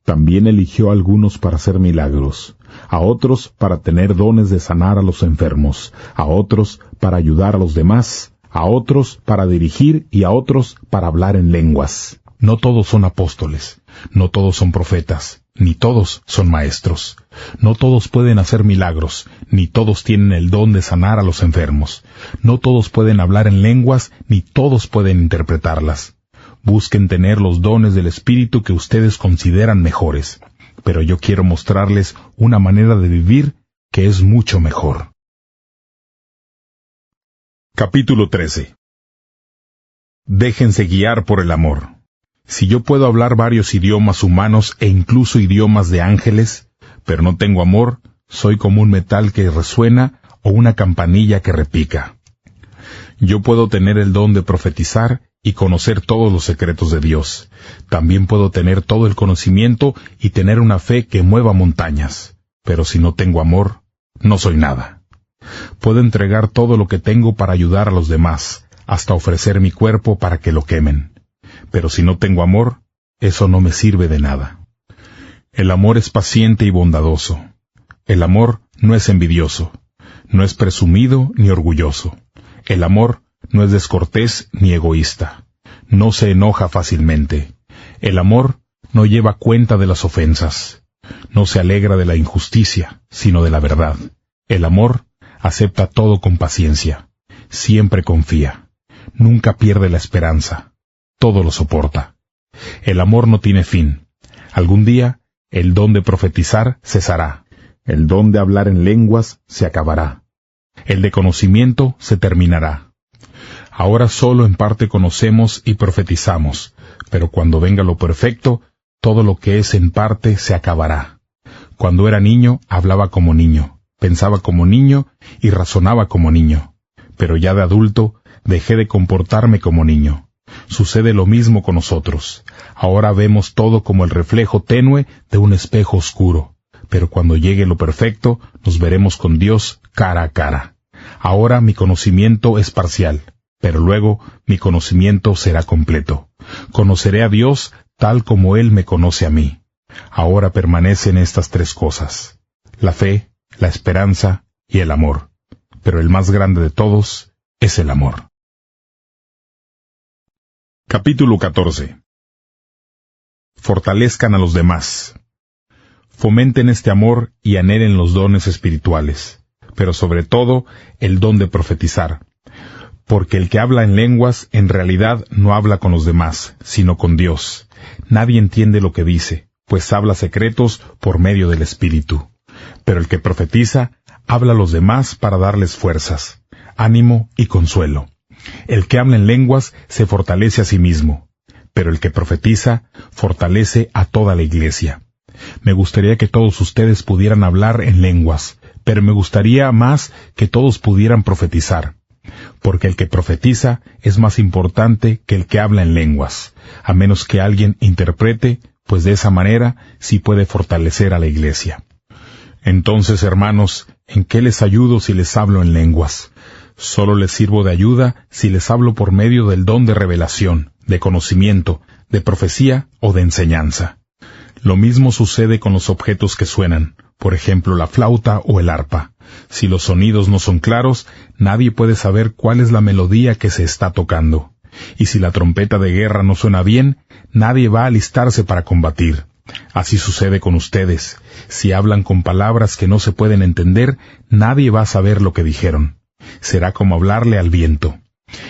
También eligió a algunos para hacer milagros, a otros para tener dones de sanar a los enfermos, a otros para ayudar a los demás, a otros para dirigir y a otros para hablar en lenguas. No todos son apóstoles, no todos son profetas, ni todos son maestros. No todos pueden hacer milagros, ni todos tienen el don de sanar a los enfermos. No todos pueden hablar en lenguas, ni todos pueden interpretarlas. Busquen tener los dones del Espíritu que ustedes consideran mejores, pero yo quiero mostrarles una manera de vivir que es mucho mejor. Capítulo 13. Déjense guiar por el amor. Si yo puedo hablar varios idiomas humanos e incluso idiomas de ángeles, pero no tengo amor, soy como un metal que resuena o una campanilla que repica. Yo puedo tener el don de profetizar y conocer todos los secretos de Dios. También puedo tener todo el conocimiento y tener una fe que mueva montañas. Pero si no tengo amor, no soy nada. Puedo entregar todo lo que tengo para ayudar a los demás, hasta ofrecer mi cuerpo para que lo quemen. Pero si no tengo amor, eso no me sirve de nada. El amor es paciente y bondadoso. El amor no es envidioso, no es presumido ni orgulloso. El amor no es descortés ni egoísta. No se enoja fácilmente. El amor no lleva cuenta de las ofensas. No se alegra de la injusticia, sino de la verdad. El amor acepta todo con paciencia. Siempre confía. Nunca pierde la esperanza. Todo lo soporta. El amor no tiene fin. Algún día, el don de profetizar cesará. El don de hablar en lenguas se acabará. El de conocimiento se terminará. Ahora solo en parte conocemos y profetizamos, pero cuando venga lo perfecto, todo lo que es en parte se acabará. Cuando era niño, hablaba como niño, pensaba como niño y razonaba como niño. Pero ya de adulto, dejé de comportarme como niño. Sucede lo mismo con nosotros. Ahora vemos todo como el reflejo tenue de un espejo oscuro, pero cuando llegue lo perfecto, nos veremos con Dios cara a cara. Ahora mi conocimiento es parcial, pero luego mi conocimiento será completo. Conoceré a Dios tal como Él me conoce a mí. Ahora permanecen estas tres cosas: la fe, la esperanza y el amor. Pero el más grande de todos es el amor. Capítulo 14. Fortalezcan a los demás. Fomenten este amor y anhelen los dones espirituales, pero sobre todo el don de profetizar, porque el que habla en lenguas en realidad no habla con los demás, sino con Dios. Nadie entiende lo que dice, pues habla secretos por medio del Espíritu. Pero el que profetiza habla a los demás para darles fuerzas, ánimo y consuelo. El que habla en lenguas se fortalece a sí mismo, pero el que profetiza fortalece a toda la iglesia. Me gustaría que todos ustedes pudieran hablar en lenguas, pero me gustaría más que todos pudieran profetizar, porque el que profetiza es más importante que el que habla en lenguas, a menos que alguien interprete, pues de esa manera sí puede fortalecer a la iglesia. Entonces, hermanos, ¿en qué les ayudo si les hablo en lenguas? Solo les sirvo de ayuda si les hablo por medio del don de revelación, de conocimiento, de profecía o de enseñanza. Lo mismo sucede con los objetos que suenan, por ejemplo la flauta o el arpa. Si los sonidos no son claros, nadie puede saber cuál es la melodía que se está tocando. Y si la trompeta de guerra no suena bien, nadie va a alistarse para combatir. Así sucede con ustedes. Si hablan con palabras que no se pueden entender, nadie va a saber lo que dijeron. Será como hablarle al viento.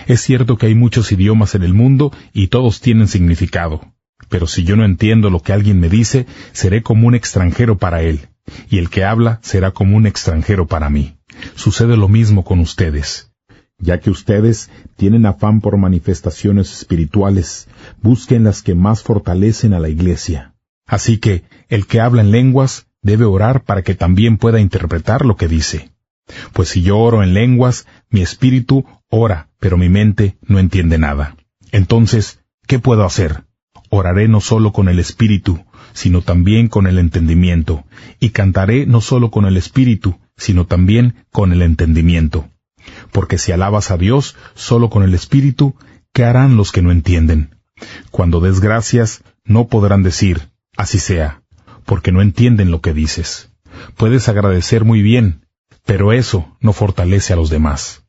Es cierto que hay muchos idiomas en el mundo y todos tienen significado. Pero si yo no entiendo lo que alguien me dice, seré como un extranjero para él, y el que habla será como un extranjero para mí. Sucede lo mismo con ustedes. Ya que ustedes tienen afán por manifestaciones espirituales, busquen las que más fortalecen a la iglesia. Así que, el que habla en lenguas debe orar para que también pueda interpretar lo que dice. Pues si yo oro en lenguas, mi espíritu ora, pero mi mente no entiende nada. Entonces, ¿qué puedo hacer? Oraré no solo con el espíritu, sino también con el entendimiento, y cantaré no solo con el espíritu, sino también con el entendimiento. Porque si alabas a Dios solo con el espíritu, ¿qué harán los que no entienden? Cuando des gracias, no podrán decir, así sea, porque no entienden lo que dices. Puedes agradecer muy bien, pero eso no fortalece a los demás.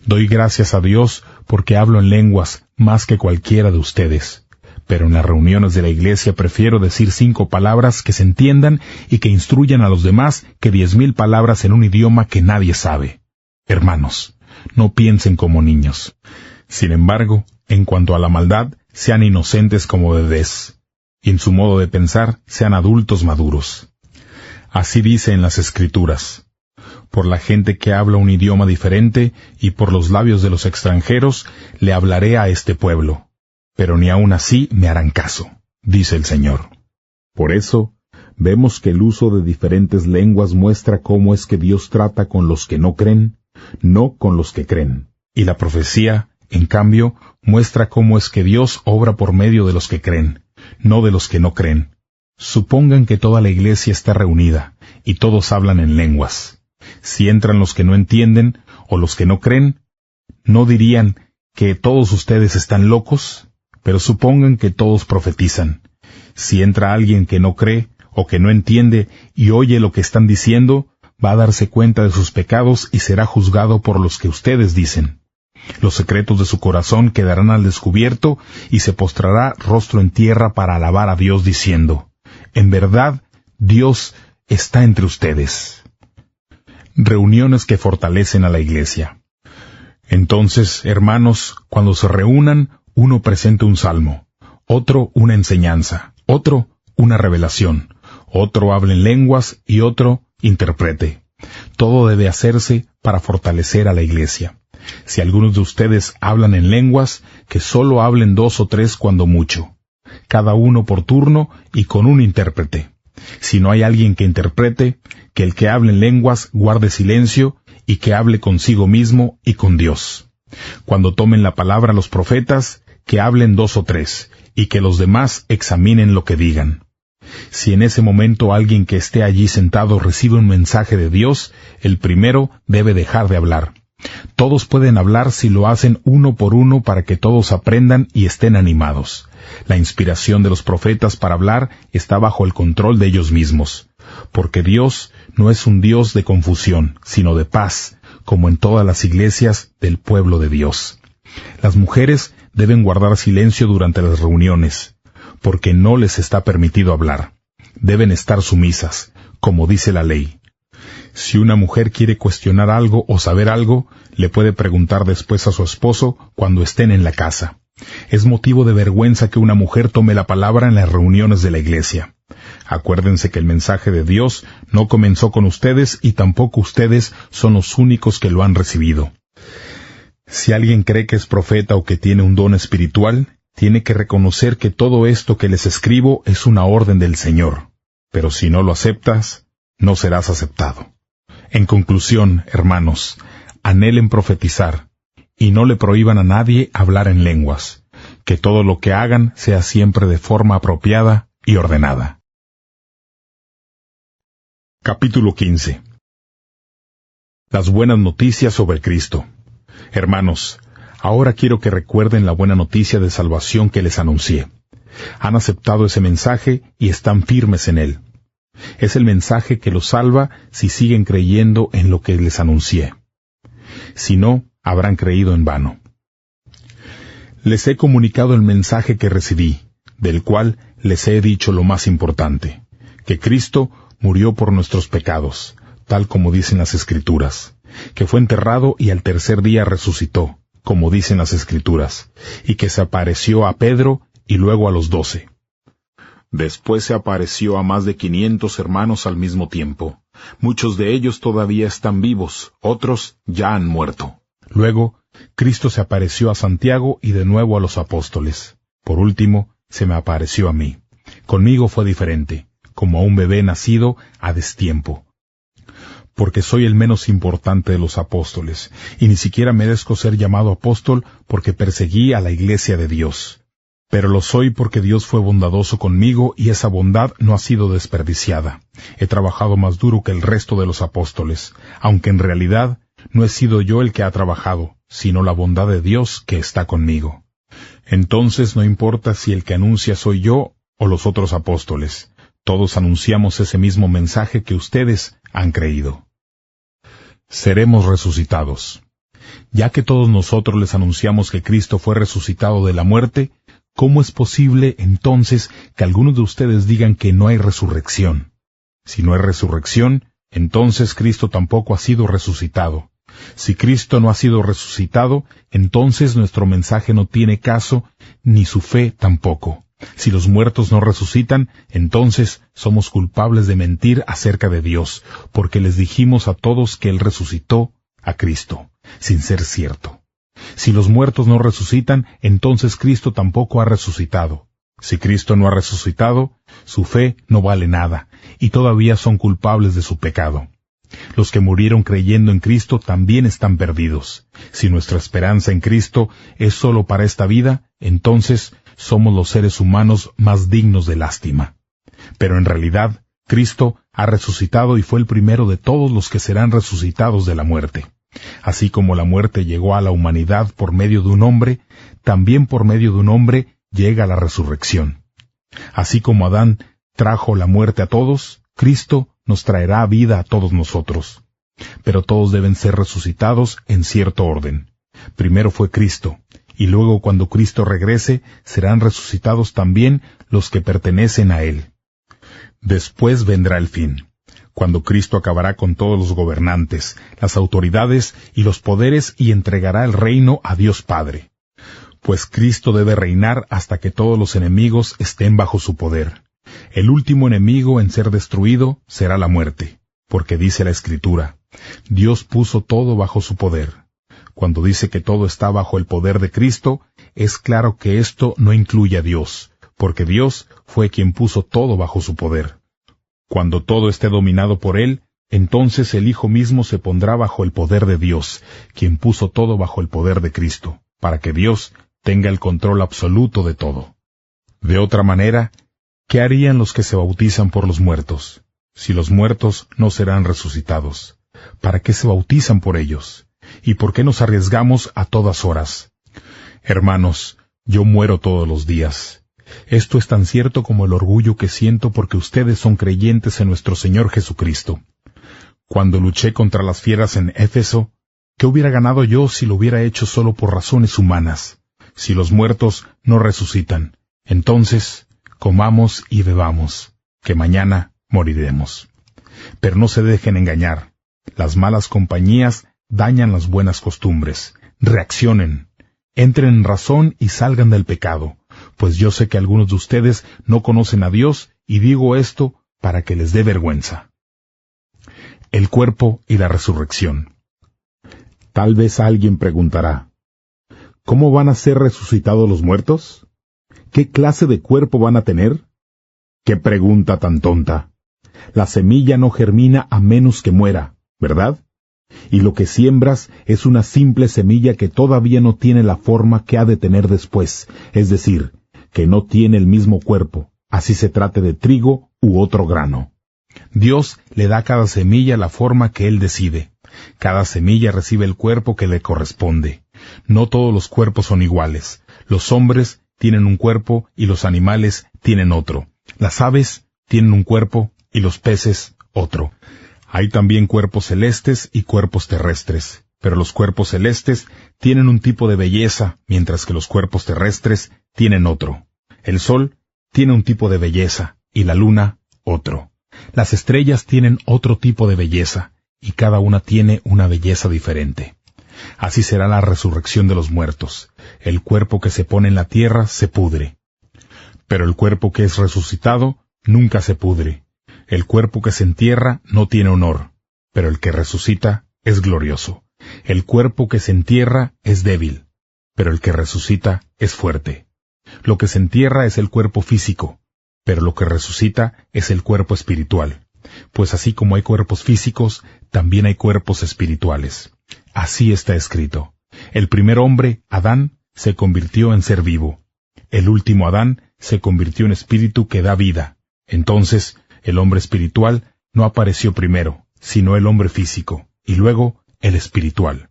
Doy gracias a Dios porque hablo en lenguas más que cualquiera de ustedes. Pero en las reuniones de la iglesia prefiero decir 5 palabras que se entiendan y que instruyan a los demás que 10,000 palabras en un idioma que nadie sabe. Hermanos, no piensen como niños. Sin embargo, en cuanto a la maldad, sean inocentes como bebés, y en su modo de pensar sean adultos maduros. Así dice en las Escrituras: por la gente que habla un idioma diferente y por los labios de los extranjeros le hablaré a este pueblo. Pero ni aun así me harán caso, dice el Señor. Por eso, vemos que el uso de diferentes lenguas muestra cómo es que Dios trata con los que no creen, no con los que creen. Y la profecía, en cambio, muestra cómo es que Dios obra por medio de los que creen, no de los que no creen. Supongan que toda la iglesia está reunida, y todos hablan en lenguas. Si entran los que no entienden, o los que no creen, ¿no dirían que todos ustedes están locos? Pero supongan que todos profetizan. Si entra alguien que no cree o que no entiende y oye lo que están diciendo, va a darse cuenta de sus pecados y será juzgado por los que ustedes dicen. Los secretos de su corazón quedarán al descubierto y se postrará rostro en tierra para alabar a Dios diciendo: en verdad, Dios está entre ustedes. Reuniones que fortalecen a la iglesia. Entonces, hermanos, cuando se reúnan, uno presenta un salmo, otro una enseñanza, otro una revelación, otro habla en lenguas y otro interprete. Todo debe hacerse para fortalecer a la iglesia. Si algunos de ustedes hablan en lenguas, que solo hablen 2 o 3 cuando mucho, cada uno por turno y con un intérprete. Si no hay alguien que interprete, que el que hable en lenguas guarde silencio y que hable consigo mismo y con Dios. Cuando tomen la palabra los profetas, que hablen 2 o 3, y que los demás examinen lo que digan. Si en ese momento alguien que esté allí sentado recibe un mensaje de Dios, el primero debe dejar de hablar. Todos pueden hablar si lo hacen uno por uno para que todos aprendan y estén animados. La inspiración de los profetas para hablar está bajo el control de ellos mismos, porque Dios no es un Dios de confusión, sino de paz, como en todas las iglesias del pueblo de Dios. Las mujeres deben guardar silencio durante las reuniones, porque no les está permitido hablar. Deben estar sumisas, como dice la ley. Si una mujer quiere cuestionar algo o saber algo, le puede preguntar después a su esposo cuando estén en la casa. Es motivo de vergüenza que una mujer tome la palabra en las reuniones de la iglesia. Acuérdense que el mensaje de Dios no comenzó con ustedes y tampoco ustedes son los únicos que lo han recibido. Si alguien cree que es profeta o que tiene un don espiritual, tiene que reconocer que todo esto que les escribo es una orden del Señor. Pero si no lo aceptas, no serás aceptado. En conclusión, hermanos, anhelen profetizar, y no le prohíban a nadie hablar en lenguas. Que todo lo que hagan sea siempre de forma apropiada y ordenada. Capítulo 15. Las buenas noticias sobre Cristo. Hermanos, ahora quiero que recuerden la buena noticia de salvación que les anuncié. Han aceptado ese mensaje y están firmes en él. Es el mensaje que los salva si siguen creyendo en lo que les anuncié. Si no, habrán creído en vano. Les he comunicado el mensaje que recibí, del cual les he dicho lo más importante, que Cristo murió por nuestros pecados, tal como dicen las Escrituras, que fue enterrado y al tercer día resucitó, como dicen las Escrituras, y que se apareció a Pedro y luego a los 12. Después se apareció a más de 500 hermanos al mismo tiempo. Muchos de ellos todavía están vivos, otros ya han muerto. Luego, Cristo se apareció a Santiago y de nuevo a los apóstoles. Por último, se me apareció a mí. Conmigo fue diferente, como a un bebé nacido a destiempo. Porque soy el menos importante de los apóstoles, y ni siquiera merezco ser llamado apóstol porque perseguí a la iglesia de Dios. Pero lo soy porque Dios fue bondadoso conmigo y esa bondad no ha sido desperdiciada. He trabajado más duro que el resto de los apóstoles, aunque en realidad no he sido yo el que ha trabajado, sino la bondad de Dios que está conmigo. Entonces no importa si el que anuncia soy yo o los otros apóstoles, todos anunciamos ese mismo mensaje que ustedes han creído. Seremos resucitados. Ya que todos nosotros les anunciamos que Cristo fue resucitado de la muerte, ¿cómo es posible, entonces, que algunos de ustedes digan que no hay resurrección? Si no hay resurrección, entonces Cristo tampoco ha sido resucitado. Si Cristo no ha sido resucitado, entonces nuestro mensaje no tiene caso, ni su fe tampoco. Si los muertos no resucitan, entonces somos culpables de mentir acerca de Dios, porque les dijimos a todos que Él resucitó a Cristo, sin ser cierto. Si los muertos no resucitan, entonces Cristo tampoco ha resucitado. Si Cristo no ha resucitado, su fe no vale nada, y todavía son culpables de su pecado. Los que murieron creyendo en Cristo también están perdidos. Si nuestra esperanza en Cristo es solo para esta vida, entonces somos los seres humanos más dignos de lástima. Pero en realidad, Cristo ha resucitado y fue el primero de todos los que serán resucitados de la muerte. Así como la muerte llegó a la humanidad por medio de un hombre, también por medio de un hombre llega la resurrección. Así como Adán trajo la muerte a todos, Cristo nos traerá vida a todos nosotros. Pero todos deben ser resucitados en cierto orden. Primero fue Cristo, y luego cuando Cristo regrese, serán resucitados también los que pertenecen a Él. Después vendrá el fin, cuando Cristo acabará con todos los gobernantes, las autoridades y los poderes y entregará el reino a Dios Padre. Pues Cristo debe reinar hasta que todos los enemigos estén bajo su poder. El último enemigo en ser destruido será la muerte, porque dice la Escritura, Dios puso todo bajo su poder. Cuando dice que todo está bajo el poder de Cristo, es claro que esto no incluye a Dios, porque Dios fue quien puso todo bajo su poder. Cuando todo esté dominado por Él, entonces el Hijo mismo se pondrá bajo el poder de Dios, quien puso todo bajo el poder de Cristo, para que Dios tenga el control absoluto de todo. De otra manera, ¿qué harían los que se bautizan por los muertos? Si los muertos no serán resucitados, ¿para qué se bautizan por ellos? ¿Y por qué nos arriesgamos a todas horas? Hermanos, yo muero todos los días. Esto es tan cierto como el orgullo que siento porque ustedes son creyentes en nuestro Señor Jesucristo. Cuando luché contra las fieras en Éfeso, ¿qué hubiera ganado yo si lo hubiera hecho solo por razones humanas? Si los muertos no resucitan, entonces comamos y bebamos, que mañana moriremos. Pero no se dejen engañar. Las malas compañías dañan las buenas costumbres. Reaccionen, entren en razón y salgan del pecado, pues yo sé que algunos de ustedes no conocen a Dios y digo esto para que les dé vergüenza. El cuerpo y la resurrección. Tal vez alguien preguntará, ¿cómo van a ser resucitados los muertos? ¿Qué clase de cuerpo van a tener? ¡Qué pregunta tan tonta! La semilla no germina a menos que muera, ¿verdad? Y lo que siembras es una simple semilla que todavía no tiene la forma que ha de tener después, es decir, que no tiene el mismo cuerpo, así se trate de trigo u otro grano. Dios le da a cada semilla la forma que Él decide. Cada semilla recibe el cuerpo que le corresponde. No todos los cuerpos son iguales. Los hombres tienen un cuerpo y los animales tienen otro. Las aves tienen un cuerpo y los peces otro. Hay también cuerpos celestes y cuerpos terrestres, pero los cuerpos celestes tienen un tipo de belleza, mientras que los cuerpos terrestres tienen otro. El sol tiene un tipo de belleza, y la luna otro. Las estrellas tienen otro tipo de belleza, y cada una tiene una belleza diferente. Así será la resurrección de los muertos. El cuerpo que se pone en la tierra se pudre. Pero el cuerpo que es resucitado nunca se pudre. El cuerpo que se entierra no tiene honor, pero el que resucita es glorioso. El cuerpo que se entierra es débil, pero el que resucita es fuerte. Lo que se entierra es el cuerpo físico, pero lo que resucita es el cuerpo espiritual. Pues así como hay cuerpos físicos, también hay cuerpos espirituales. Así está escrito. El primer hombre, Adán, se convirtió en ser vivo. El último Adán se convirtió en espíritu que da vida. Entonces, el hombre espiritual no apareció primero, sino el hombre físico, y luego el espiritual.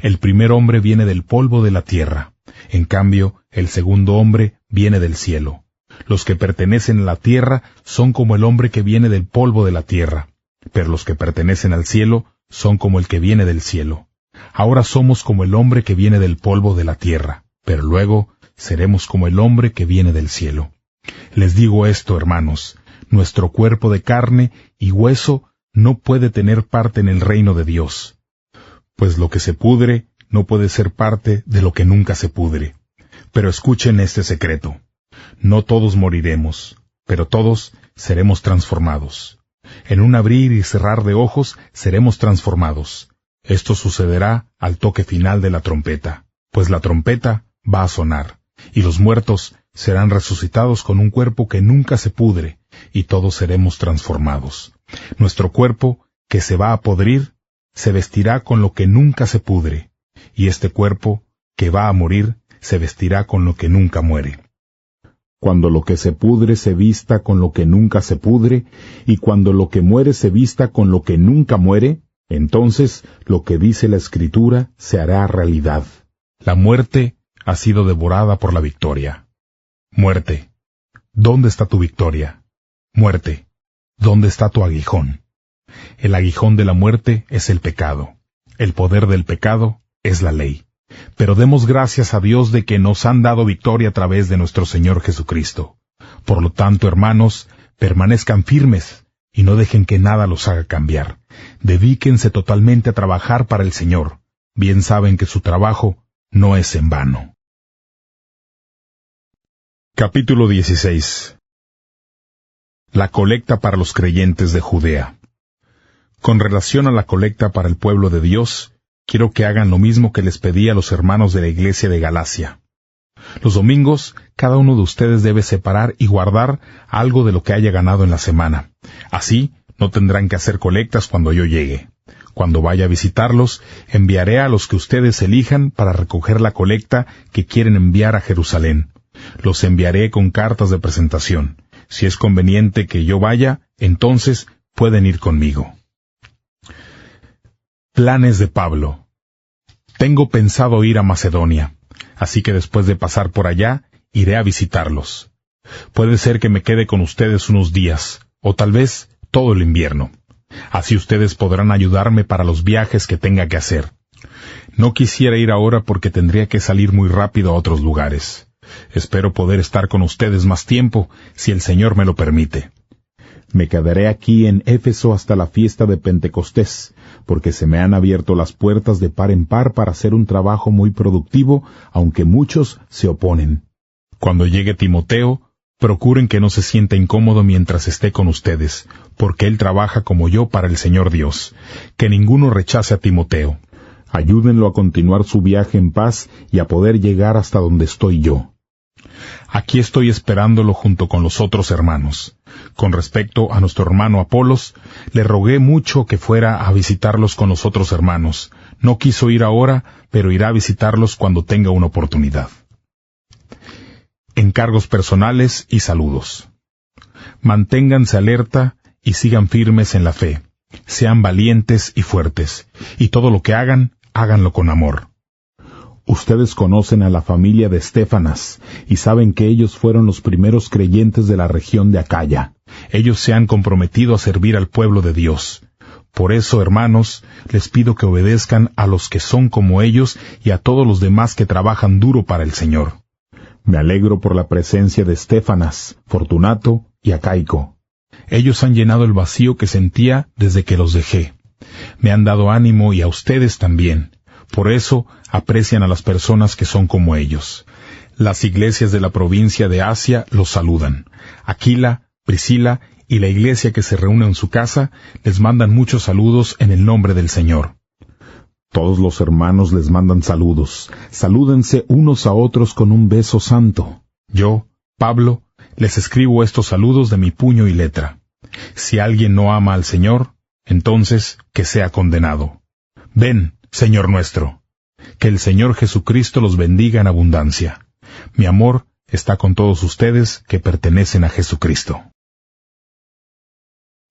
El primer hombre viene del polvo de la tierra. En cambio, el segundo hombre viene del cielo. Los que pertenecen a la tierra son como el hombre que viene del polvo de la tierra, pero los que pertenecen al cielo son como el que viene del cielo. Ahora somos como el hombre que viene del polvo de la tierra, pero luego seremos como el hombre que viene del cielo. Les digo esto, hermanos, nuestro cuerpo de carne y hueso no puede tener parte en el reino de Dios, pues lo que se pudre no puede ser parte de lo que nunca se pudre. Pero escuchen este secreto. No todos moriremos, pero todos seremos transformados. En un abrir y cerrar de ojos seremos transformados. Esto sucederá al toque final de la trompeta, pues la trompeta va a sonar, y los muertos serán resucitados con un cuerpo que nunca se pudre, y todos seremos transformados. Nuestro cuerpo, que se va a podrir, se vestirá con lo que nunca se pudre, y este cuerpo, que va a morir, se vestirá con lo que nunca muere. Cuando lo que se pudre se vista con lo que nunca se pudre, y cuando lo que muere se vista con lo que nunca muere, entonces lo que dice la Escritura se hará realidad. La muerte ha sido devorada por la victoria. Muerte, ¿dónde está tu victoria? Muerte, ¿dónde está tu aguijón? El aguijón de la muerte es el pecado. El poder del pecado es la ley. Pero demos gracias a Dios de que nos han dado victoria a través de nuestro Señor Jesucristo. Por lo tanto, hermanos, permanezcan firmes y no dejen que nada los haga cambiar. Dedíquense totalmente a trabajar para el Señor. Bien saben que su trabajo no es en vano. Capítulo 16. La colecta para los creyentes de Judea. Con relación a la colecta para el pueblo de Dios, quiero que hagan lo mismo que les pedí a los hermanos de la iglesia de Galacia. Los domingos, cada uno de ustedes debe separar y guardar algo de lo que haya ganado en la semana. Así, no tendrán que hacer colectas cuando yo llegue. Cuando vaya a visitarlos, enviaré a los que ustedes elijan para recoger la colecta que quieren enviar a Jerusalén. Los enviaré con cartas de presentación. Si es conveniente que yo vaya, entonces pueden ir conmigo. Planes de Pablo. Tengo pensado ir a Macedonia, así que después de pasar por allá, iré a visitarlos. Puede ser que me quede con ustedes unos días, o tal vez todo el invierno. Así ustedes podrán ayudarme para los viajes que tenga que hacer. No quisiera ir ahora porque tendría que salir muy rápido a otros lugares. Espero poder estar con ustedes más tiempo, si el Señor me lo permite. Me quedaré aquí en Éfeso hasta la fiesta de Pentecostés, porque se me han abierto las puertas de par en par para hacer un trabajo muy productivo, aunque muchos se oponen. Cuando llegue Timoteo, procuren que no se sienta incómodo mientras esté con ustedes, porque él trabaja como yo para el Señor Dios. Que ninguno rechace a Timoteo. Ayúdenlo a continuar su viaje en paz y a poder llegar hasta donde estoy yo. Aquí estoy esperándolo junto con los otros hermanos. Con respecto a nuestro hermano Apolos, le rogué mucho que fuera a visitarlos con los otros hermanos. No quiso ir ahora, pero irá a visitarlos cuando tenga una oportunidad. Encargos personales y saludos. Manténganse alerta y sigan firmes en la fe. Sean valientes y fuertes, y todo lo que hagan, háganlo con amor. Ustedes conocen a la familia de Estéfanas y saben que ellos fueron los primeros creyentes de la región de Acaya. Ellos se han comprometido a servir al pueblo de Dios. Por eso, hermanos, les pido que obedezcan a los que son como ellos y a todos los demás que trabajan duro para el Señor. Me alegro por la presencia de Estéfanas, Fortunato y Acaico. Ellos han llenado el vacío que sentía desde que los dejé. Me han dado ánimo y a ustedes también. Por eso aprecian a las personas que son como ellos. Las iglesias de la provincia de Asia los saludan. Aquila, Priscila y la iglesia que se reúne en su casa les mandan muchos saludos en el nombre del Señor. Todos los hermanos les mandan saludos. Salúdense unos a otros con un beso santo. Yo, Pablo, les escribo estos saludos de mi puño y letra. Si alguien no ama al Señor, entonces que sea condenado. Ven, Señor nuestro. Que el Señor Jesucristo los bendiga en abundancia. Mi amor está con todos ustedes que pertenecen a Jesucristo.